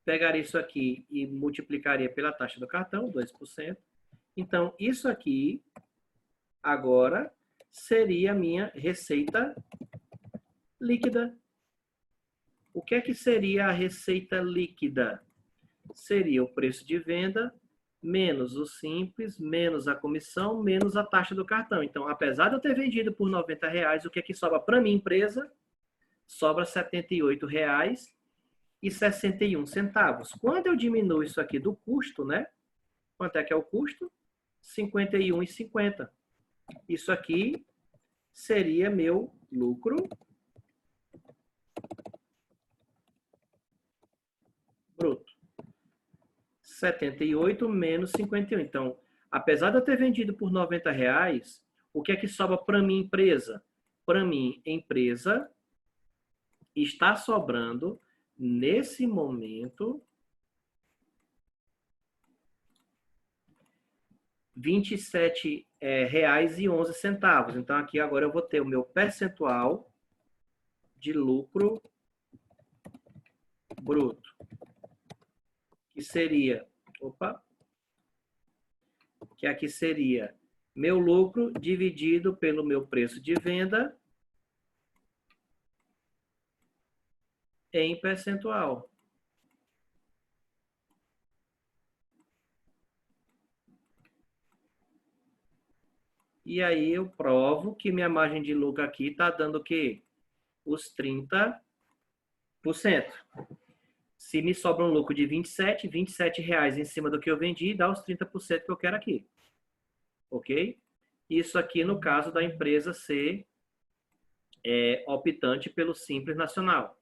Pegaria isso aqui e multiplicaria pela taxa do cartão, 2%. Então, isso aqui, agora, seria a minha receita líquida. O que é que seria a receita líquida? Seria o preço de venda, menos o simples, menos a comissão, menos a taxa do cartão. Então, apesar de eu ter vendido por R$ 90, o que é que sobra para minha empresa? Sobra R$ 78,61. Quando eu diminuo isso aqui do custo, né? Quanto é que é o custo? R$ 51,50. Isso aqui seria meu lucro bruto. 78 menos 51. Então, apesar de eu ter vendido por R$ 90, o que é que sobra para minha empresa? Para mim, empresa, está sobrando, nesse momento, R$ 27,11. Então, aqui agora eu vou ter o meu percentual de lucro bruto, que seria, que aqui seria meu lucro dividido pelo meu preço de venda em percentual. E aí eu provo que minha margem de lucro aqui está dando o quê? Os 30%. Se me sobra um lucro de 27 reais em cima do que eu vendi, dá os 30% que eu quero aqui. Ok? Isso aqui no caso da empresa ser optante pelo Simples Nacional.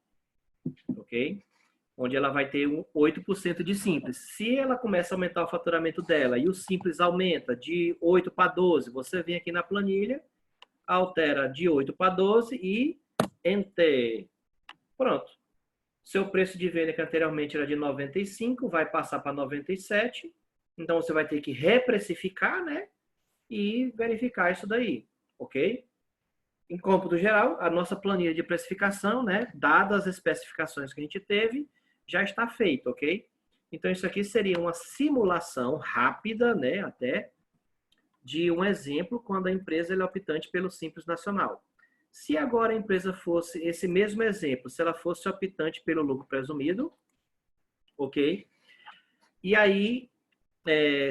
Ok? Onde ela vai ter 8% de Simples. Se ela começa a aumentar o faturamento dela e o Simples aumenta de 8 para 12, você vem aqui na planilha, altera de 8 para 12 e Enter. Pronto. Seu preço de venda, que anteriormente era de 95, vai passar para 97. Então, você vai ter que reprecificar, né? E verificar isso daí, ok? Em cômputo geral, a nossa planilha de precificação, né? Dadas as especificações que a gente teve, já está feito, ok? Então, isso aqui seria uma simulação rápida, né? Até, de um exemplo quando a empresa é optante pelo Simples Nacional. Se agora a empresa fosse, esse mesmo exemplo, se ela fosse optante pelo lucro presumido, ok? E aí,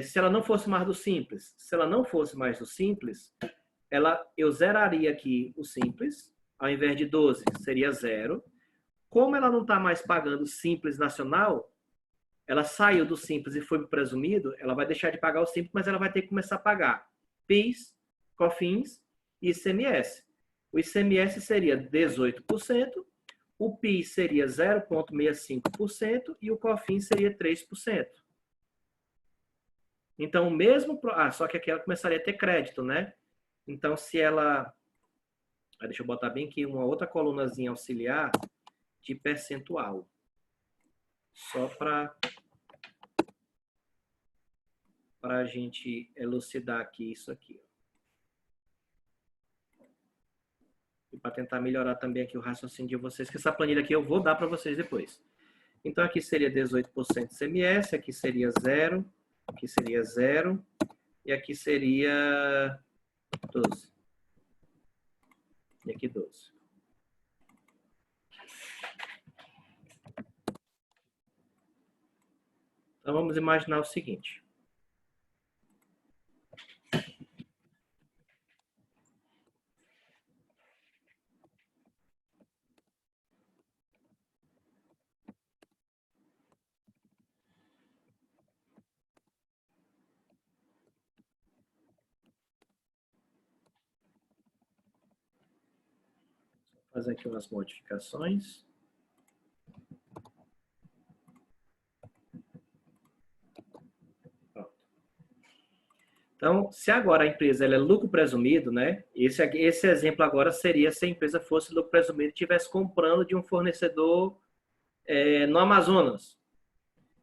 se ela não fosse mais do Simples, se ela não fosse mais do Simples, eu zeraria aqui o Simples, ao invés de 12, seria 0. Como ela não está mais pagando Simples Nacional, ela saiu do Simples e foi para o presumido, ela vai deixar de pagar o Simples, mas ela vai ter que começar a pagar PIS, COFINS e ICMS. O ICMS seria 18%, o PIS seria 0,65% e o COFINS seria 3%. Então, mesmo... só que aqui ela começaria a ter crédito, né? Então, se ela... Deixa eu botar bem aqui uma outra colunazinha auxiliar de percentual. Só para a gente elucidar aqui isso aqui. E para tentar melhorar também aqui o raciocínio de vocês, que essa planilha aqui eu vou dar para vocês depois. Então, aqui seria 18% de ICMS, aqui seria 0, aqui seria 0, e aqui seria 12. E aqui 12. Então, vamos imaginar o seguinte. Vou fazer aqui umas modificações. Então, se agora a empresa ela é lucro presumido, né? Esse exemplo agora seria se a empresa fosse lucro presumido e estivesse comprando de um fornecedor no Amazonas.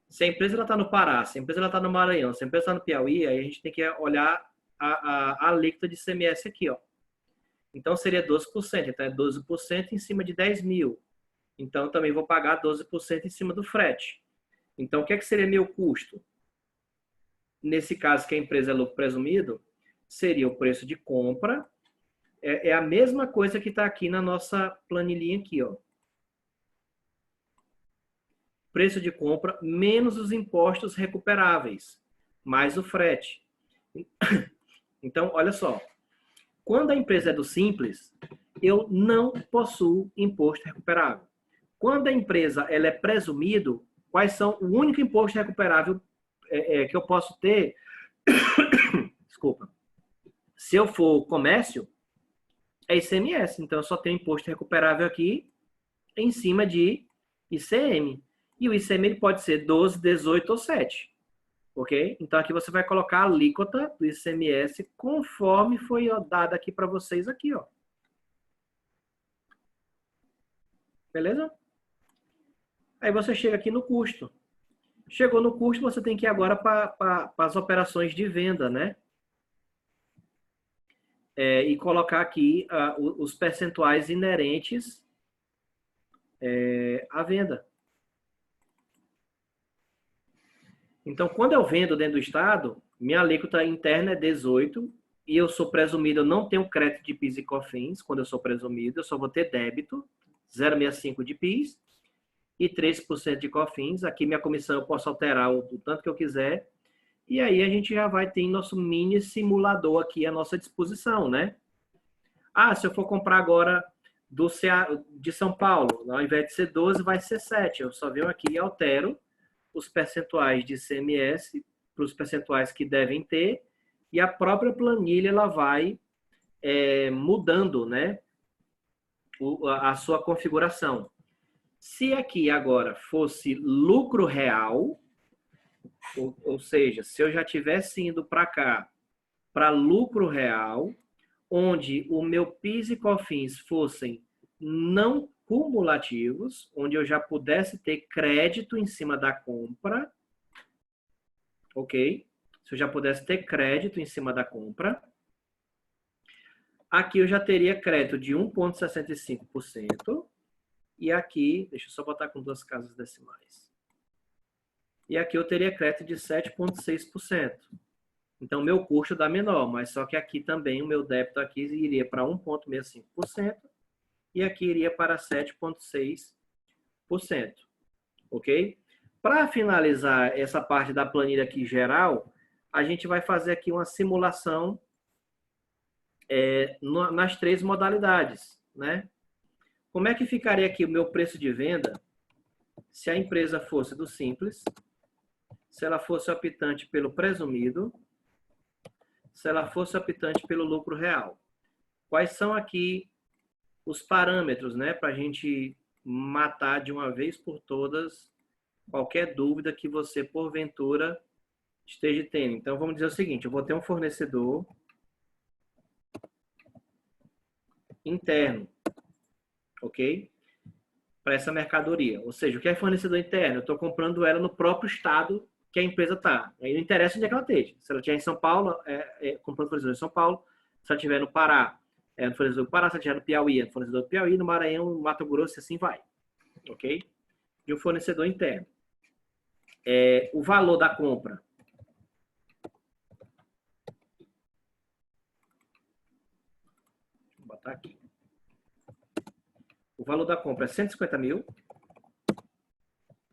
Se a empresa está no Pará, se a empresa está no Maranhão, se a empresa está no Piauí, aí a gente tem que olhar a alíquota de ICMS aqui, ó. Então, seria 12%. Então, é 12% em cima de 10 mil. Então, também vou pagar 12% em cima do frete. Então, o que seria meu custo? Nesse caso, que a empresa é lucro presumido, seria o preço de compra. É a mesma coisa que está aqui na nossa planilhinha aqui, ó. Preço de compra menos os impostos recuperáveis, mais o frete. Então, olha só. Quando a empresa é do Simples, eu não possuo imposto recuperável. Quando a empresa ela é presumido, quais são o único imposto recuperável que eu posso ter? Desculpa. Se eu for comércio, é ICMS. Então, eu só tenho imposto recuperável aqui em cima de ICM. E o ICM ele pode ser 12, 18 ou 7. Ok? Então, aqui você vai colocar a alíquota do ICMS conforme foi dada aqui para vocês aqui, ó. Beleza? Aí você chega aqui no custo. Chegou no custo, você tem que ir agora para as operações de venda, né? E colocar aqui os percentuais inerentes à venda. Então, quando eu vendo dentro do estado, minha alíquota interna é 18 e eu sou presumido, eu não tenho crédito de PIS e COFINS. Quando eu sou presumido, eu só vou ter débito, 0,65 de PIS e 3% de COFINS. Aqui minha comissão eu posso alterar o tanto que eu quiser. E aí a gente já vai ter nosso mini simulador aqui à nossa disposição, né? Se eu for comprar agora De São Paulo, ao invés de ser 12, vai ser 7. Eu só venho aqui e altero os percentuais de ICMS para os percentuais que devem ter, e a própria planilha ela vai mudando, né, a sua configuração. Se aqui agora fosse lucro real, ou seja, se eu já tivesse indo para cá, para lucro real, onde o meu PIS e COFINS fossem não cumulativos, onde eu já pudesse ter crédito em cima da compra, ok? Se eu já pudesse ter crédito em cima da compra, aqui eu já teria crédito de 1,65%, e aqui, deixa eu só botar com 2 casas decimais. E aqui eu teria crédito de 7,6%. Então, meu custo dá menor, mas só que aqui também o meu débito aqui iria para 1,65% e aqui iria para 7,6%. Ok? Para finalizar essa parte da planilha aqui geral, a gente vai fazer aqui uma simulação nas 3 modalidades, né? Como é que ficaria aqui o meu preço de venda se a empresa fosse do Simples, se ela fosse optante pelo presumido, se ela fosse optante pelo lucro real? Quais são aqui os parâmetros, né, para a gente matar de uma vez por todas qualquer dúvida que você, porventura, esteja tendo? Então, vamos dizer o seguinte, eu vou ter um fornecedor interno, ok? Para essa mercadoria. Ou seja, o que é fornecedor interno? Eu estou comprando ela no próprio estado que a empresa está. Aí não interessa onde é que ela esteja. Se ela estiver em São Paulo, comprando fornecedor em São Paulo. Se ela estiver no Pará, no fornecedor do Pará. Se ela estiver no Piauí, no fornecedor do Piauí. No Maranhão, no Mato Grosso, e assim vai. Ok? De um fornecedor interno. O valor da compra. Vou botar aqui. O valor da compra é 150 mil.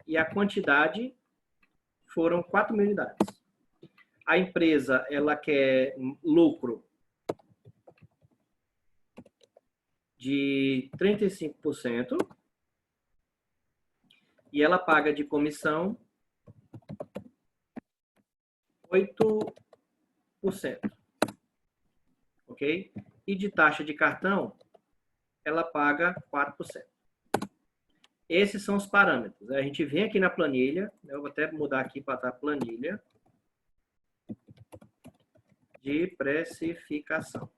E a quantidade foram 4 mil unidades. A empresa, ela quer lucro de 35% e ela paga de comissão 8%. Ok? E de taxa de cartão, ela paga 4%. Esses são os parâmetros. A gente vem aqui na planilha, eu vou até mudar aqui para a planilha de precificação.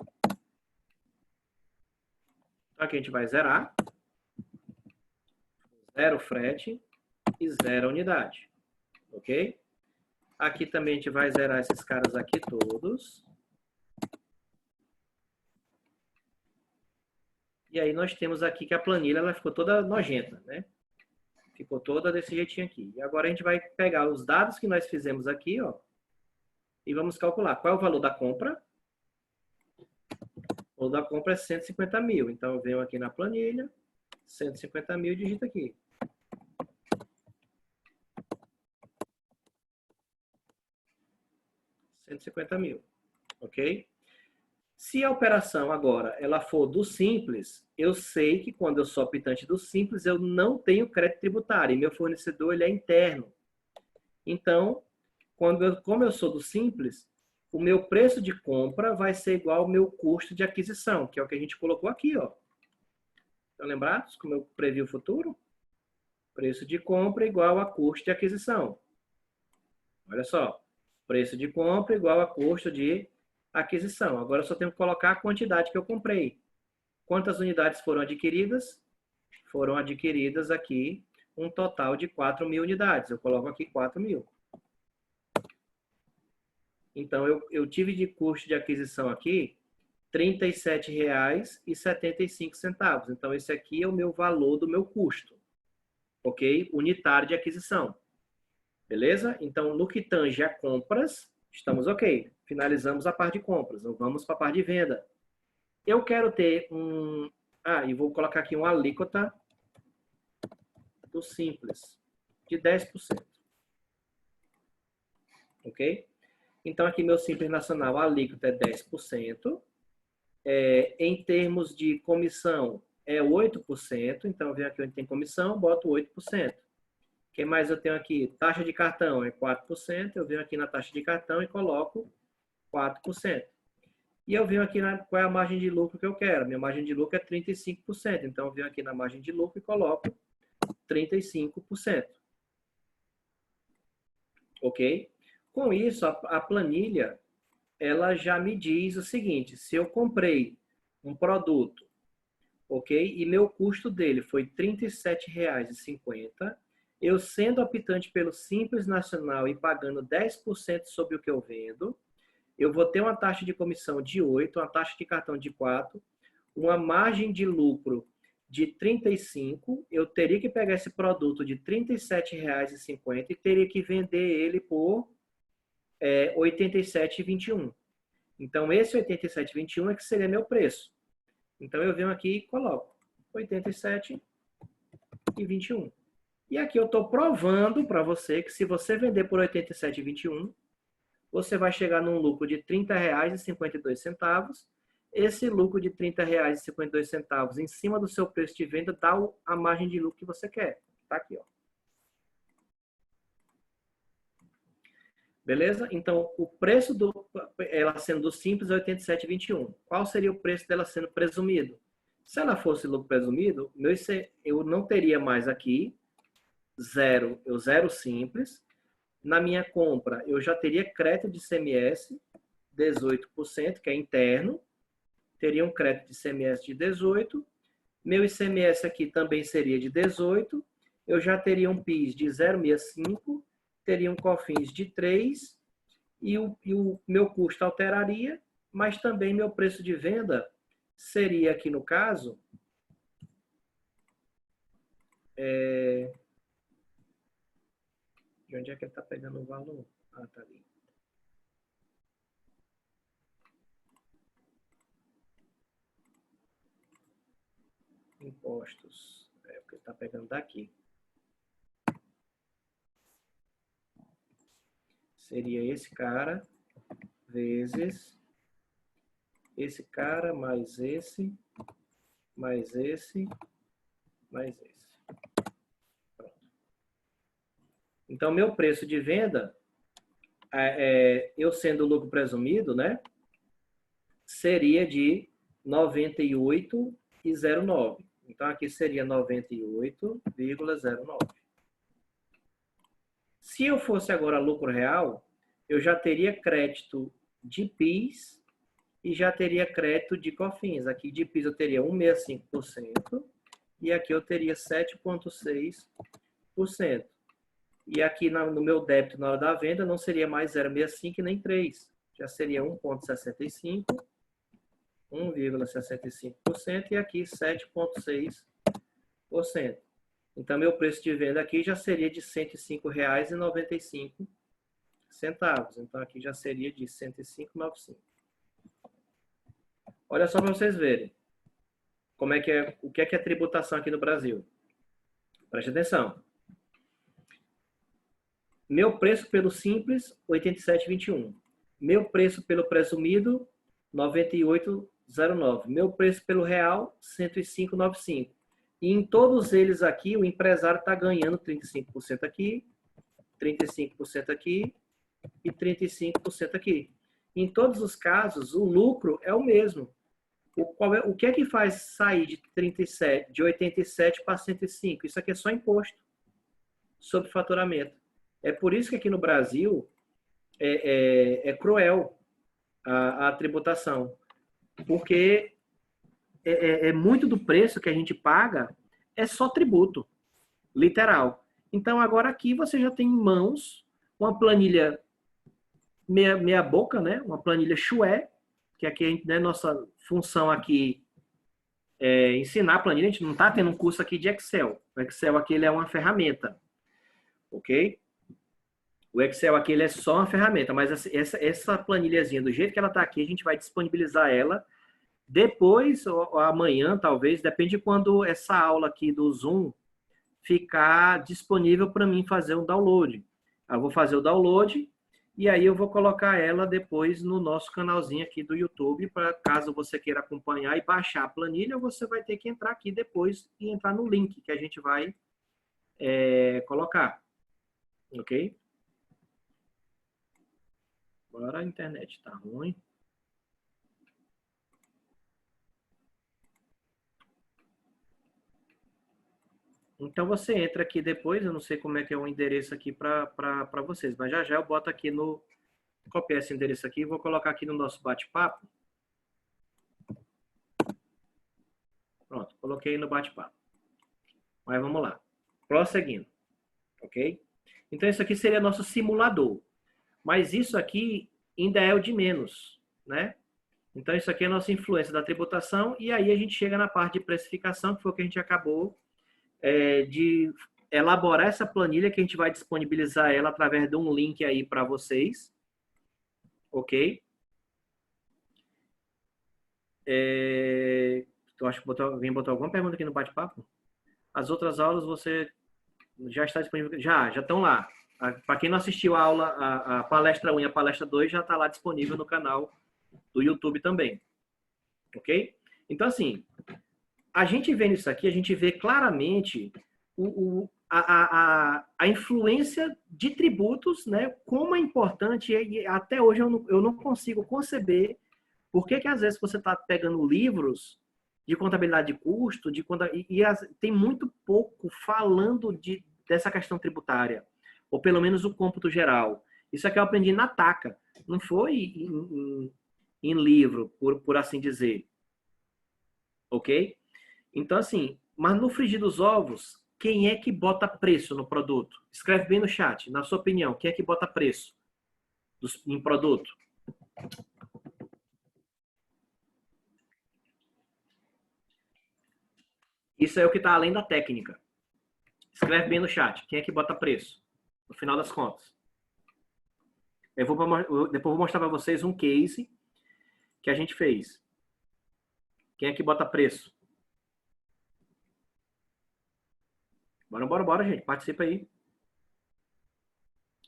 Então, aqui a gente vai zerar, 0 frete e 0 unidade, ok? Aqui também a gente vai zerar esses caras aqui todos. E aí nós temos aqui que a planilha ela ficou toda nojenta, né? Ficou toda desse jeitinho aqui. E agora a gente vai pegar os dados que nós fizemos aqui, ó, e vamos calcular qual é o valor da compra. O valor da compra é 150 mil. Então eu venho aqui na planilha, 150 mil e digito aqui. $150.000, ok? Se a operação agora ela for do Simples, eu sei que quando eu sou optante do Simples, eu não tenho crédito tributário e meu fornecedor ele é interno. Então, como eu sou do Simples, o meu preço de compra vai ser igual ao meu custo de aquisição, que é o que a gente colocou aqui, ó. Estão lembrados como eu previ o futuro? Preço de compra igual a custo de aquisição. Olha só, preço de compra igual a custo de aquisição. Agora eu só tenho que colocar a quantidade que eu comprei. Quantas unidades foram adquiridas? Foram adquiridas aqui um total de 4 mil unidades. Eu coloco aqui 4 mil. Então, eu tive de custo de aquisição aqui R$ 37,75. Então, esse aqui é o meu valor do meu custo. Ok? Unitário de aquisição. Beleza? Então, no que tange a compras, estamos ok. Finalizamos a parte de compras. Então, vamos para a parte de venda. Eu quero ter um... e vou colocar aqui uma alíquota do Simples de 10%. Ok? Então, aqui meu Simples Nacional, a alíquota é 10%. Em termos de comissão, é 8%, então eu venho aqui onde tem comissão, boto 8%. O que mais eu tenho aqui? Taxa de cartão é 4%, eu venho aqui na taxa de cartão e coloco 4%. E eu venho aqui qual é a margem de lucro que eu quero. Minha margem de lucro é 35%, então eu venho aqui na margem de lucro e coloco 35%. Ok? Com isso, a planilha, ela já me diz o seguinte, se eu comprei um produto, ok? E meu custo dele foi R$ 37,50, eu sendo optante pelo Simples Nacional e pagando 10% sobre o que eu vendo, eu vou ter uma taxa de comissão de 8, uma taxa de cartão de 4, uma margem de lucro de 35, eu teria que pegar esse produto de R$ 37,50 e teria que vender ele por R$ 87,21. Então, esse R$ 87,21 é que seria meu preço. Então, eu venho aqui e coloco R$ 87,21. E aqui eu estou provando para você que se você vender por R$ 87,21, você vai chegar num lucro de R$ 30,52. Esse lucro de R$ 30,52 em cima do seu preço de venda dá a margem de lucro que você quer. Está aqui, ó. Beleza? Então, o preço ela sendo do simples é 87,21. Qual seria o preço dela sendo presumido? Se ela fosse lucro presumido, eu não teria mais aqui zero simples. Na minha compra, eu já teria crédito de ICMS 18%, que é interno. Teria um crédito de ICMS de 18%. Meu ICMS aqui também seria de 18%. Eu já teria um PIS de 0,65%. Teria um COFINS de 3%. E o meu custo alteraria, mas também meu preço de venda seria aqui no caso... De onde é que ele está pegando o valor? Ah, tá ali. Impostos. É porque ele está pegando daqui. Seria esse cara vezes esse cara mais esse, mais esse, mais esse. Pronto. Então, meu preço de venda, eu sendo lucro presumido, né, seria de 98,09. Então, aqui seria 98,09. Se eu fosse agora lucro real, eu já teria crédito de PIS e já teria crédito de COFINS. Aqui de PIS eu teria 1,65% e aqui eu teria 7,6%. E aqui no meu débito na hora da venda não seria mais 0,65 nem 3. Já seria 1,65%, 1,65% e aqui 7,6%. Então, meu preço de venda aqui já seria de R$ 105,95. Então, aqui já seria de R$ 105,95. Olha só para vocês verem como é que o que é tributação aqui no Brasil. Preste atenção. Meu preço pelo simples, 87,21. Meu preço pelo presumido, 98,09. Meu preço pelo real, 105,95. E em todos eles aqui, o empresário está ganhando 35% aqui, 35% aqui e 35% aqui. Em todos os casos, o lucro é o mesmo. O que é que faz sair de 87 para 105? Isso aqui é só imposto sobre faturamento. É por isso que aqui no Brasil é cruel a tributação. Porque muito do preço que a gente paga é só tributo, literal. Então, agora aqui você já tem em mãos uma planilha meia boca, né? Uma planilha chué, que aqui, né, nossa função aqui é ensinar a planilha. A gente não está tendo um curso aqui de Excel. O Excel aqui ele é uma ferramenta, ok? O Excel aqui ele é só uma ferramenta, mas essa planilhazinha, do jeito que ela está aqui, a gente vai disponibilizar ela depois, ou amanhã, talvez, depende de quando essa aula aqui do Zoom ficar disponível para mim fazer um download. Eu vou fazer o download E aí eu vou colocar ela depois no nosso canalzinho aqui do YouTube, para caso você queira acompanhar e baixar a planilha, você vai ter que entrar aqui depois e entrar no link que a gente vai colocar. Ok? Agora a internet está ruim. Então você entra aqui depois, eu não sei como é que é o endereço aqui para vocês, mas já já eu boto aqui no... Copiar esse endereço aqui e vou colocar aqui no nosso bate-papo. Pronto, coloquei no bate-papo. Mas vamos lá. Prosseguindo. Ok? Então isso aqui seria nosso simulador. Mas isso aqui ainda é o de menos, né? Então isso aqui é a nossa influência da tributação e aí a gente chega na parte de precificação, que foi o que a gente acabou de elaborar essa planilha, que a gente vai disponibilizar ela através de um link aí para vocês. Ok? Eu acho que alguém botou alguma pergunta aqui no bate-papo? As outras aulas você já está disponível? Já estão lá. Para quem não assistiu a aula, a palestra 1 e a palestra 2 já está lá disponível no canal do YouTube também. Ok? Então, assim, a gente vendo isso aqui, a gente vê claramente a influência de tributos, né? Como é importante, e até hoje eu não consigo conceber por que às vezes você está pegando livros de contabilidade de custo, tem muito pouco falando dessa questão tributária, ou pelo menos o cômputo geral. Isso aqui eu aprendi na taca, não foi em livro, por assim dizer. Ok? Então, assim, mas no frigir dos ovos, quem é que bota preço no produto? Escreve bem no chat, na sua opinião, quem é que bota preço em produto? Isso é o que está além da técnica. Escreve bem no chat, quem é que bota preço? No final das contas. Depois vou mostrar para vocês um case que a gente fez. Quem é que bota preço? Bora, gente. Participa aí.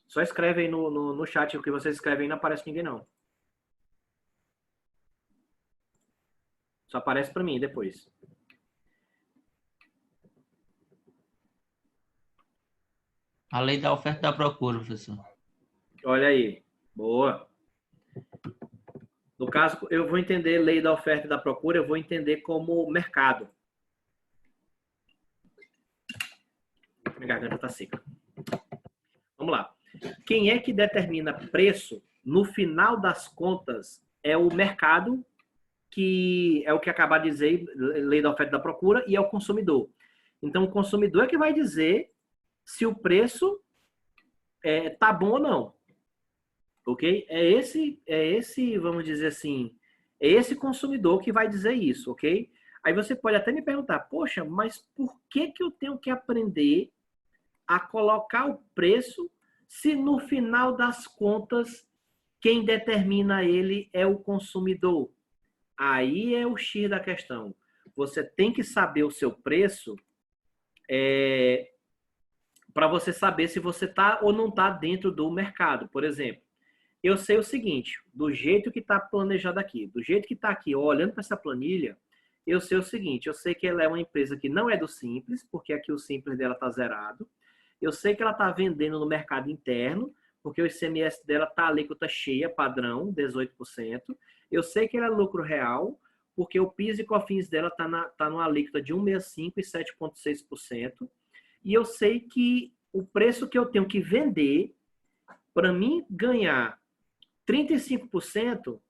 Só escreve aí no chat o que vocês escrevem aí, não aparece ninguém, não. Só aparece para mim depois. A lei da oferta e da procura, professor. Olha aí. Boa. No caso, eu vou entender lei da oferta e da procura, eu vou entender como mercado. Minha garganta está seca. Vamos lá. Quem é que determina preço, no final das contas, é o mercado, que é o que acabar de dizer, lei da oferta e da procura, e é o consumidor. Então, o consumidor é que vai dizer se o preço tá bom ou não. Ok? É esse, vamos dizer assim, é esse consumidor que vai dizer isso, ok? Aí você pode até me perguntar, poxa, mas por que eu tenho que aprender a colocar o preço se no final das contas quem determina ele é o consumidor? Aí é o X da questão. Você tem que saber o seu preço para você saber se você está ou não está dentro do mercado. Por exemplo, eu sei o seguinte, do jeito que está planejado aqui, do jeito que está aqui, olhando para essa planilha, eu sei o seguinte, eu sei que ela é uma empresa que não é do Simples, porque aqui o Simples dela está zerado. Eu sei que ela está vendendo no mercado interno, porque o ICMS dela está alíquota cheia, padrão, 18%. Eu sei que ela é lucro real, porque o PIS e COFINS dela está numa alíquota de 1,65% e 7,6%. E eu sei que o preço que eu tenho que vender, para mim ganhar 35%,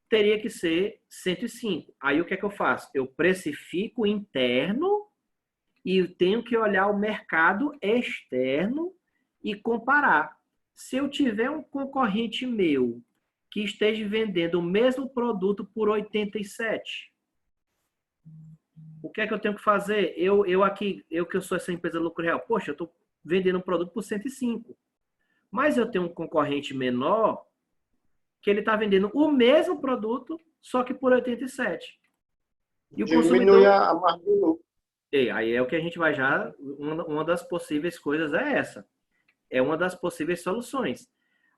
teria que ser 105. Aí o que é que eu faço? Eu precifico interno e tenho que olhar o mercado externo e comparar. Se eu tiver um concorrente meu que esteja vendendo o mesmo produto por 87, o que é que eu tenho que fazer? Eu que eu sou essa empresa lucro real, poxa, eu estou vendendo um produto por 105. Mas eu tenho um concorrente menor que ele está vendendo o mesmo produto, só que por 87. E o diminui consumidor... a margem de lucro. Aí é o que a gente vai já... Uma das possíveis coisas é essa. É uma das possíveis soluções.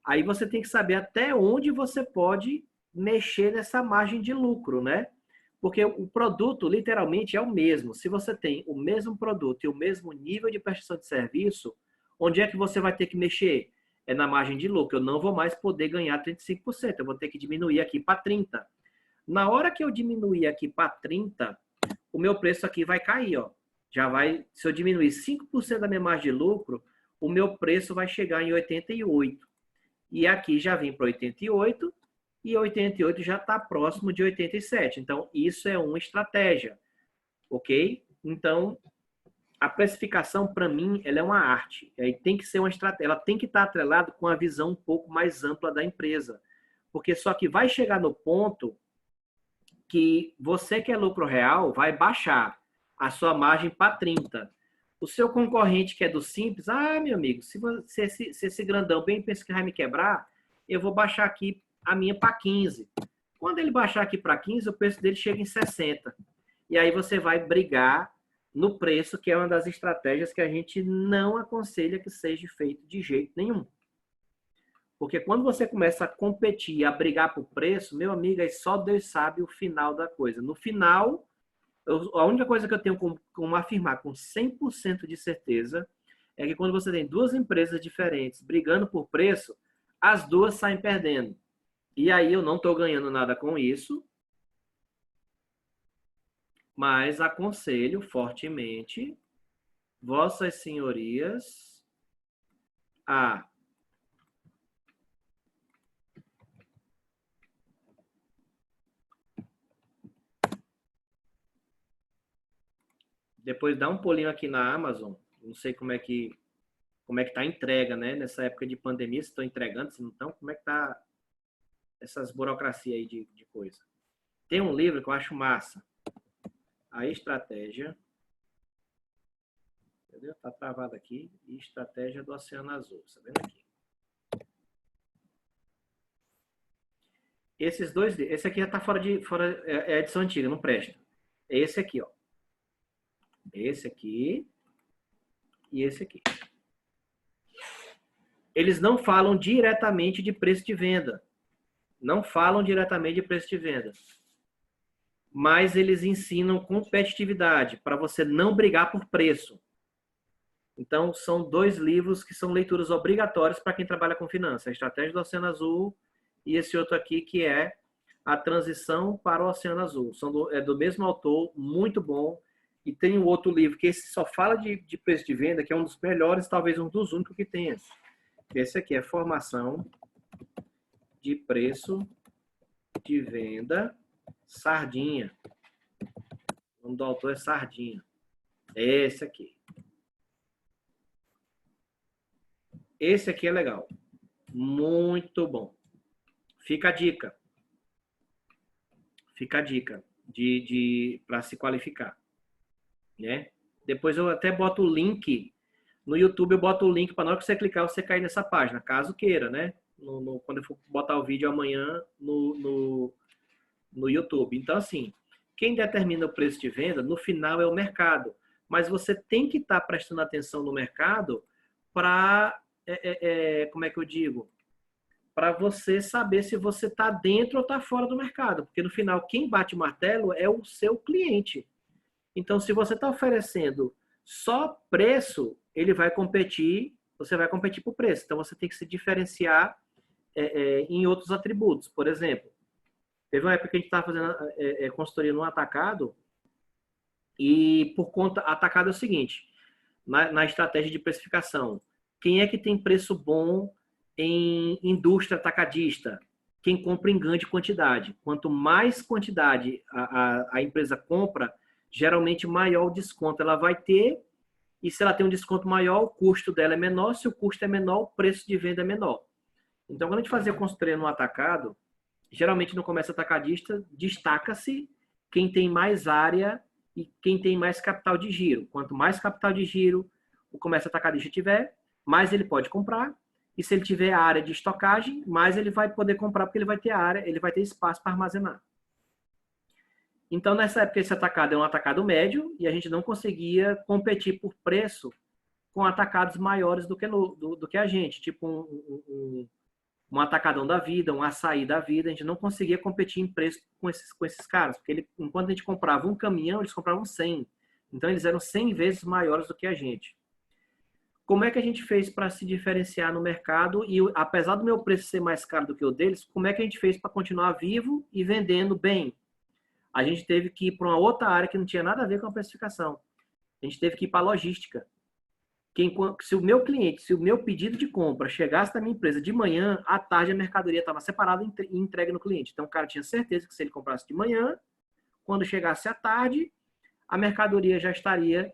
Aí você tem que saber até onde você pode mexer nessa margem de lucro, né? Porque o produto, literalmente, é o mesmo. Se você tem o mesmo produto e o mesmo nível de prestação de serviço, onde é que você vai ter que mexer? É na margem de lucro. Eu não vou mais poder ganhar 35%. Eu vou ter que diminuir aqui para 30%. Na hora que eu diminuir aqui para 30%, o meu preço aqui vai cair, ó. Já vai, se eu diminuir 5% da minha margem de lucro, o meu preço vai chegar em 88. E aqui já vem para 88 e 88 já está próximo de 87. Então, isso é uma estratégia, ok? Então, a precificação, para mim, ela é uma arte. Tem que ser uma estratégia, ela tem que estar atrelada com a visão um pouco mais ampla da empresa. Porque só que vai chegar no ponto que você que é lucro real vai baixar a sua margem para 30. O seu concorrente que é do simples, meu amigo, se esse grandão bem pensa que vai me quebrar, eu vou baixar aqui a minha para 15. Quando ele baixar aqui para 15, o preço dele chega em 60. E aí você vai brigar no preço, que é uma das estratégias que a gente não aconselha que seja feito de jeito nenhum. Porque quando você começa a competir, a brigar por preço, meu amigo, aí só Deus sabe o final da coisa. No final, a única coisa que eu tenho como afirmar com 100% de certeza é que quando você tem duas empresas diferentes brigando por preço, as duas saem perdendo. E aí eu não estou ganhando nada com isso, mas aconselho fortemente vossas senhorias a depois dá um pulinho aqui na Amazon. Não sei como é que tá a entrega, né? Nessa época de pandemia, se estão entregando, se não estão, como é que tá essas burocracias aí de coisa. Tem um livro que eu acho massa. A Estratégia. Entendeu? Tá travado aqui. Estratégia do Oceano Azul. Tá vendo aqui? Esses dois, esse aqui já tá fora é a edição antiga, não presta. Esse aqui, ó. Esse aqui e esse aqui. Eles não falam diretamente de preço de venda. Não falam diretamente de preço de venda. Mas eles ensinam competitividade, para você não brigar por preço. Então, são dois livros que são leituras obrigatórias para quem trabalha com finanças. A Estratégia do Oceano Azul e esse outro aqui, que é A Transição para o Oceano Azul. É do mesmo autor, muito bom. E tem um outro livro, que esse só fala de preço de venda, que é um dos melhores, talvez um dos únicos que tenha. Esse aqui é Formação de Preço de Venda Sardinha. O nome do autor é Sardinha. Esse aqui. Esse aqui é legal. Muito bom. Fica a dica. Fica a dica para se qualificar. Né? Depois eu até boto o link no YouTube, eu boto o link para na hora que você clicar, você cair nessa página, caso queira, né? Quando eu for botar o vídeo amanhã no YouTube. Então, assim, quem determina o preço de venda, no final é o mercado. Mas você tem que estar prestando atenção no mercado para, como é que eu digo? Para você saber se você está dentro ou está fora do mercado. Porque no final, quem bate o martelo é o seu cliente. Então, se você está oferecendo só preço, ele vai competir, você vai competir por preço. Então, você tem que se diferenciar em outros atributos. Por exemplo, teve uma época que a gente estava fazendo consultoria no atacado e por conta, atacado é o seguinte, na estratégia de precificação, quem é que tem preço bom em indústria atacadista? Quem compra em grande quantidade. Quanto mais quantidade a empresa compra, geralmente maior o desconto ela vai ter, e se ela tem um desconto maior, o custo dela é menor, se o custo é menor, o preço de venda é menor. Então, quando a gente fazia consultoria no atacado, geralmente no comércio atacadista, destaca-se quem tem mais área e quem tem mais capital de giro. Quanto mais capital de giro o comércio atacadista tiver, mais ele pode comprar, e se ele tiver área de estocagem, mais ele vai poder comprar, porque ele vai ter área, ele vai ter espaço para armazenar. Então, nessa época, esse atacado é um atacado médio e a gente não conseguia competir por preço com atacados maiores do que a gente, tipo um Atacadão da vida, um Açaí da vida, a gente não conseguia competir em preço com esses caras, porque enquanto a gente comprava um caminhão, eles compravam 100. Então, eles eram 100 vezes maiores do que a gente. Como é que a gente fez para se diferenciar no mercado? E apesar do meu preço ser mais caro do que o deles, como é que a gente fez para continuar vivo e vendendo bem? A gente teve que ir para uma outra área que não tinha nada a ver com a precificação. A gente teve que ir para a logística. Se o meu cliente, se o meu pedido de compra chegasse na minha empresa de manhã, à tarde a mercadoria estava separada e entregue no cliente. Então o cara tinha certeza que se ele comprasse de manhã, quando chegasse à tarde, a mercadoria já estaria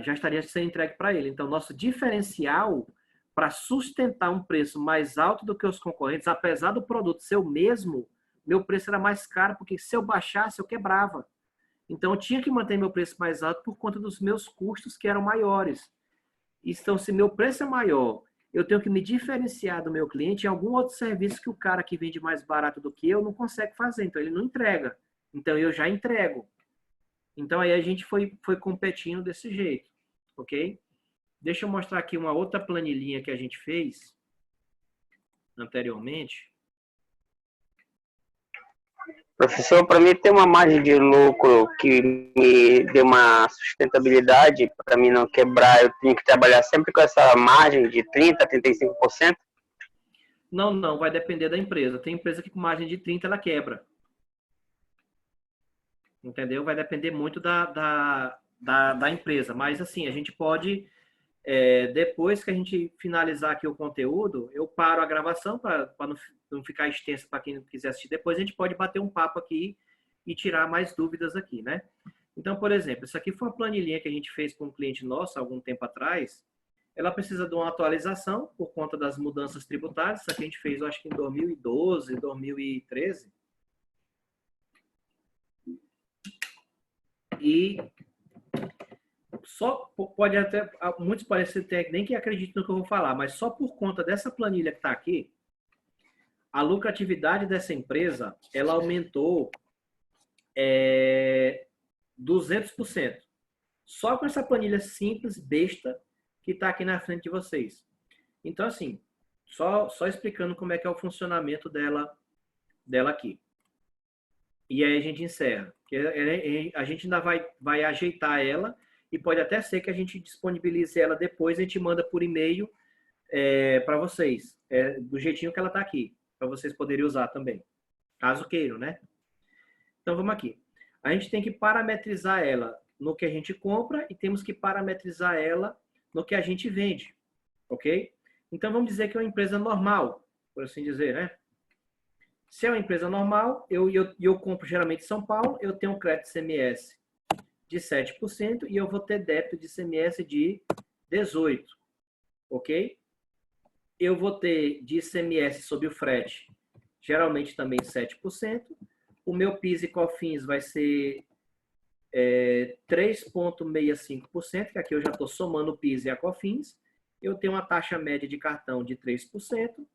já estaria sendo entregue para ele. Então, nosso diferencial para sustentar um preço mais alto do que os concorrentes, apesar do produto ser o mesmo, meu preço era mais caro, porque se eu baixasse, eu quebrava. Então, eu tinha que manter meu preço mais alto por conta dos meus custos, que eram maiores. Então, se meu preço é maior, eu tenho que me diferenciar do meu cliente em algum outro serviço que o cara que vende mais barato do que eu não consegue fazer. Então, ele não entrega. Então, eu já entrego. Então, aí a gente foi competindo desse jeito, ok? Deixa eu mostrar aqui uma outra planilhinha que a gente fez anteriormente. Professor, para mim ter uma margem de lucro que me dê uma sustentabilidade, para mim não quebrar, eu tenho que trabalhar sempre com essa margem de 30% a 35%? Não, vai depender da empresa. Tem empresa que com margem de 30% ela quebra. Entendeu? Vai depender muito da empresa. Mas, assim, a gente pode, depois que a gente finalizar aqui o conteúdo, eu paro a gravação para não ficar extenso para quem quiser assistir depois. A gente pode bater um papo aqui e tirar mais dúvidas aqui, né? Então, por exemplo, isso aqui foi uma planilhinha que a gente fez com um cliente nosso há algum tempo atrás. Ela precisa de uma atualização por conta das mudanças tributárias. Isso aqui a gente fez, eu acho que em 2012, 2013. E só pode até, muitos parecem ter nem que acreditam no que eu vou falar, mas só por conta dessa planilha que está aqui, a lucratividade dessa empresa, ela aumentou 200%. Só com essa planilha simples, besta, que está aqui na frente de vocês. Então, assim, só explicando como é que é o funcionamento dela aqui. E aí a gente encerra. A gente ainda vai ajeitar ela e pode até ser que a gente disponibilize ela depois, a gente manda por e-mail para vocês, do jeitinho que ela está aqui, para vocês poderem usar também, caso queiram, né? Então vamos aqui. A gente tem que parametrizar ela no que a gente compra e temos que parametrizar ela no que a gente vende, ok? Então vamos dizer que é uma empresa normal, por assim dizer, né? Se é uma empresa normal, eu compro geralmente em São Paulo, eu tenho um crédito ICMS de 7% e eu vou ter débito de ICMS de 18%, ok? Eu vou ter de ICMS sobre o frete, geralmente também 7%. O meu PIS e COFINS vai ser 3,65%, que aqui eu já estou somando o PIS e a COFINS. Eu tenho uma taxa média de cartão de 3%.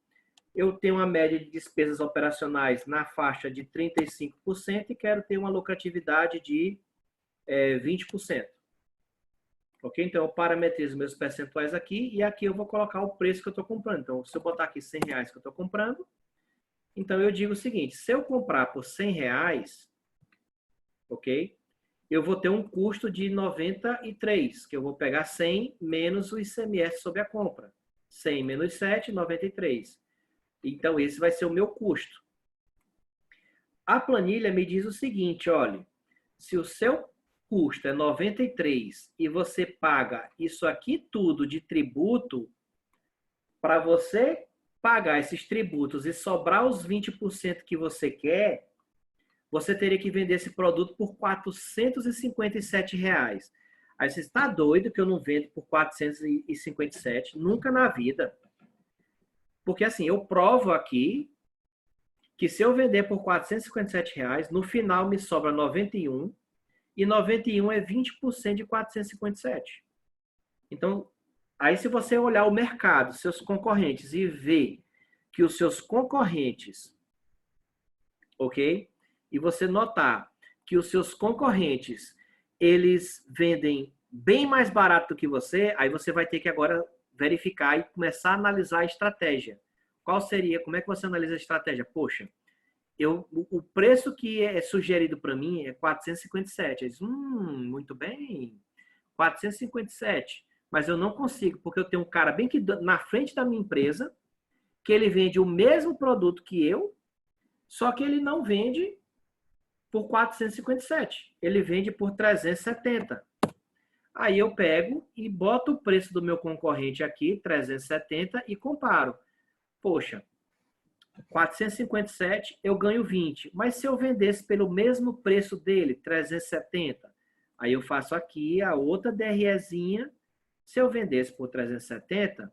Eu tenho uma média de despesas operacionais na faixa de 35% e quero ter uma lucratividade de 20%. Ok? Então, eu parametrizo meus percentuais aqui e aqui eu vou colocar o preço que eu estou comprando. Então, se eu botar aqui R$100 que eu estou comprando, então eu digo o seguinte, se eu comprar por R$100, ok? Eu vou ter um custo de 93, que eu vou pegar 100 menos o ICMS sobre a compra. 100 menos 7, 93. Então, esse vai ser o meu custo. A planilha me diz o seguinte, olha, se o seu custo é 93 e você paga isso aqui tudo de tributo, para você pagar esses tributos e sobrar os 20% que você quer, você teria que vender esse produto por R$457. Aí você está doido que eu não vendo por 457? Nunca na vida. Porque assim, eu provo aqui que se eu vender por R$457, no final me sobra 91, e 91 é 20% de 457. Então, aí se você olhar o mercado, seus concorrentes, e ver que os seus concorrentes, ok? E você notar que os seus concorrentes, eles vendem bem mais barato do que você, aí você vai ter que agora verificar e começar a analisar a estratégia. Qual seria, como é que você analisa a estratégia? Poxa, o preço que é sugerido para mim é 457. Eu disse, muito bem, 457. Mas eu não consigo, porque eu tenho um cara bem que na frente da minha empresa, que ele vende o mesmo produto que eu, só que ele não vende por 457. Ele vende por 370. Aí eu pego e boto o preço do meu concorrente aqui, 370, e comparo. Poxa, 457 eu ganho 20. Mas se eu vendesse pelo mesmo preço dele, 370, aí eu faço aqui a outra DREzinha. Se eu vendesse por 370,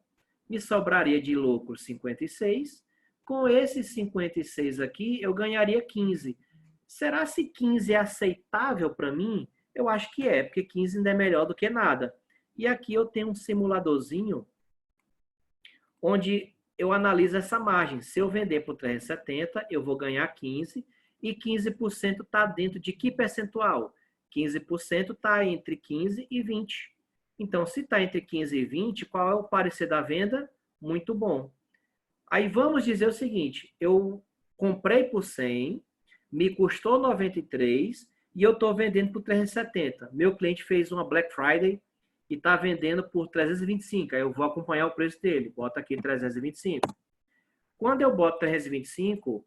me sobraria de lucro 56. Com esses 56 aqui, eu ganharia 15. Será se 15 é aceitável para mim? Eu acho que é, porque 15 ainda é melhor do que nada. E aqui eu tenho um simuladorzinho onde eu analiso essa margem. Se eu vender por 370, eu vou ganhar 15. E 15% está dentro de que percentual? 15% está entre 15 e 20. Então, se está entre 15 e 20, qual é o parecer da venda? Muito bom. Aí vamos dizer o seguinte, eu comprei por 100, me custou 93 e eu estou vendendo por 370. Meu cliente fez uma Black Friday e está vendendo por 325. Aí eu vou acompanhar o preço dele. Boto aqui 325. Quando eu boto 325,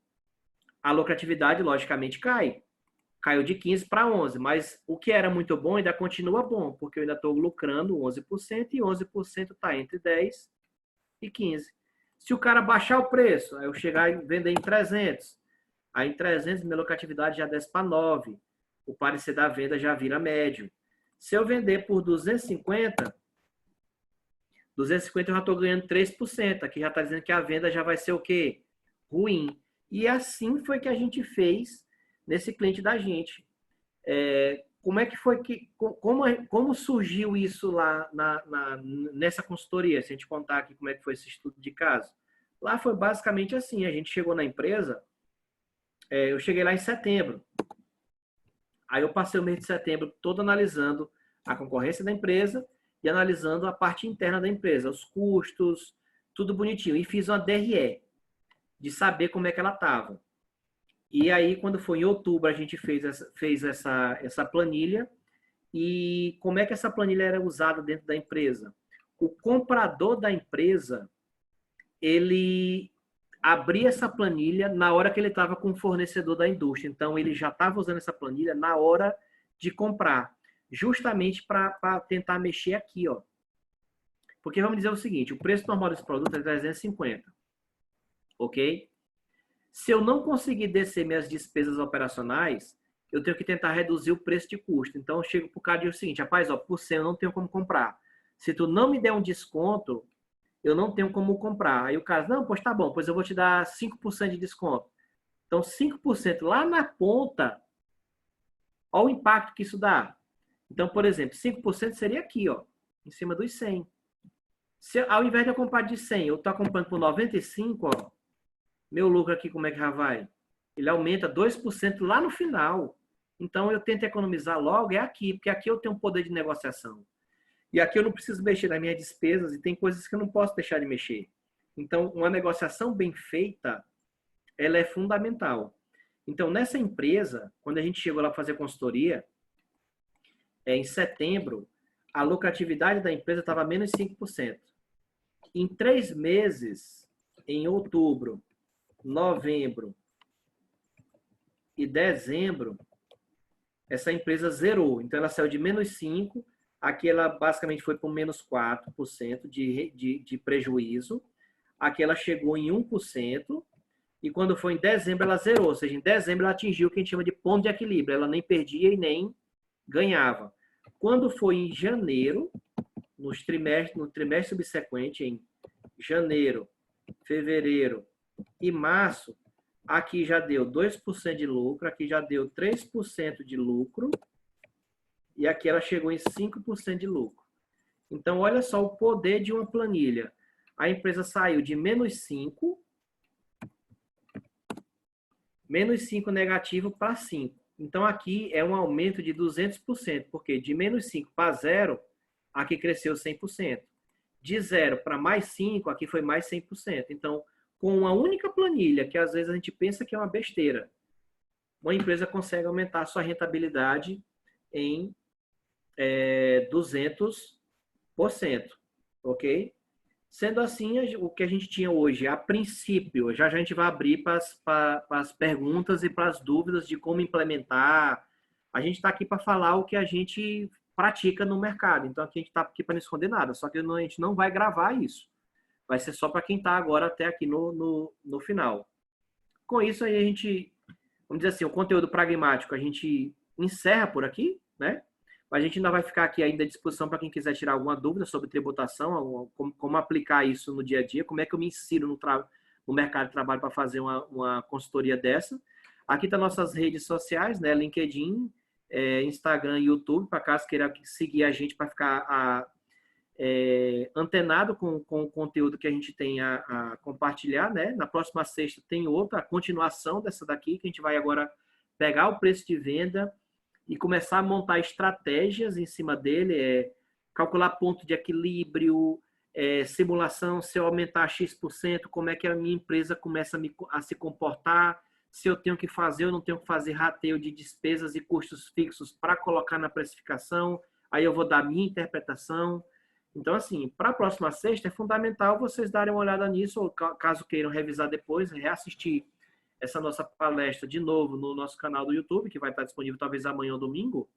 a lucratividade logicamente cai. Caiu de 15 para 11. Mas o que era muito bom ainda continua bom, porque eu ainda estou lucrando 11% e 11% está entre 10 e 15. Se o cara baixar o preço, aí eu chegar e vender em 300. Aí em 300, minha lucratividade já desce para 9. O parecer da venda já vira médio. Se eu vender por 250 eu já estou ganhando 3%. Aqui já está dizendo que a venda já vai ser o quê? Ruim. E assim foi que a gente fez nesse cliente da gente. Como é que foi que... Como surgiu isso lá nessa consultoria? Se a gente contar aqui como é que foi esse estudo de caso. Lá foi basicamente assim. A gente chegou na empresa... eu cheguei lá em setembro. Aí eu passei o mês de setembro todo analisando a concorrência da empresa e analisando a parte interna da empresa, os custos, tudo bonitinho. E fiz uma DRE, de saber como é que ela estava. E aí, quando foi em outubro, a gente fez essa planilha. E como é que essa planilha era usada dentro da empresa? O comprador da empresa, ele abrir essa planilha na hora que ele estava com o fornecedor da indústria. Então, ele já estava usando essa planilha na hora de comprar, justamente para tentar mexer aqui, ó. Porque vamos dizer o seguinte, o preço normal desse produto é 350, ok? Se eu não conseguir descer minhas despesas operacionais, eu tenho que tentar reduzir o preço de custo. Então, eu chego para o cara e digo o seguinte, rapaz, ó, por 100 eu não tenho como comprar. Se tu não me der um desconto, eu não tenho como comprar. Aí o cara, não, pois tá bom, pois eu vou te dar 5% de desconto. Então, 5% lá na ponta, olha o impacto que isso dá. Então, por exemplo, 5% seria aqui, ó, em cima dos 100. Se, ao invés de eu comprar de 100, eu estou comprando por 95, ó, meu lucro aqui, como é que já vai? Ele aumenta 2% lá no final. Então, eu tento economizar logo, é aqui, porque aqui eu tenho um poder de negociação. E aqui eu não preciso mexer nas minhas despesas e tem coisas que eu não posso deixar de mexer. Então, uma negociação bem feita, ela é fundamental. Então, nessa empresa, quando a gente chegou lá para fazer consultoria, em setembro, a lucratividade da empresa estava menos 5%. Em 3 meses, em outubro, novembro e dezembro, essa empresa zerou. Então, ela saiu de menos 5%. Aqui ela basicamente foi para menos 4% de prejuízo. Aqui ela chegou em 1%. E quando foi em dezembro, ela zerou. Ou seja, em dezembro ela atingiu o que a gente chama de ponto de equilíbrio. Ela nem perdia e nem ganhava. Quando foi em janeiro, no trimestre subsequente, em janeiro, fevereiro e março, aqui já deu 2% de lucro, aqui já deu 3% de lucro. E aqui ela chegou em 5% de lucro. Então, olha só o poder de uma planilha. A empresa saiu de menos 5 negativo para 5. Então, aqui é um aumento de 200%, porque de menos 5 para 0, aqui cresceu 100%. De 0 para mais 5, aqui foi mais 100%. Então, com uma única planilha, que às vezes a gente pensa que é uma besteira, uma empresa consegue aumentar a sua rentabilidade em 200%, ok? Sendo assim, o que a gente tinha hoje, a princípio, já a gente vai abrir para as perguntas e para as dúvidas de como implementar. A gente está aqui para falar o que a gente pratica no mercado. Então, aqui a gente está aqui para não esconder nada. Só que a gente não vai gravar isso. Vai ser só para quem está agora até aqui no final. Com isso, aí a gente, vamos dizer assim, o conteúdo pragmático a gente encerra por aqui, né? Mas a gente ainda vai ficar aqui ainda à disposição para quem quiser tirar alguma dúvida sobre tributação, como aplicar isso no dia a dia, como é que eu me insiro no mercado de trabalho para fazer uma consultoria dessa. Aqui estão nossas redes sociais, né? LinkedIn, Instagram e YouTube, para caso queira seguir a gente para ficar antenado com o conteúdo que a gente tem a compartilhar, né? Na próxima sexta tem outra, a continuação dessa daqui, que a gente vai agora pegar o preço de venda e começar a montar estratégias em cima dele, calcular ponto de equilíbrio, simulação, se eu aumentar X%, como é que a minha empresa começa a se comportar, se eu tenho que fazer ou não tenho que fazer rateio de despesas e custos fixos para colocar na precificação, aí eu vou dar a minha interpretação. Então, assim, para a próxima sexta é fundamental vocês darem uma olhada nisso, ou caso queiram revisar depois, reassistir essa nossa palestra de novo no nosso canal do YouTube, que vai estar disponível talvez amanhã ou domingo.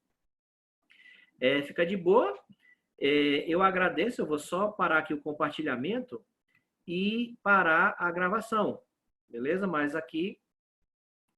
Fica de boa. Eu agradeço, eu vou só parar aqui o compartilhamento e parar a gravação, beleza? Mas aqui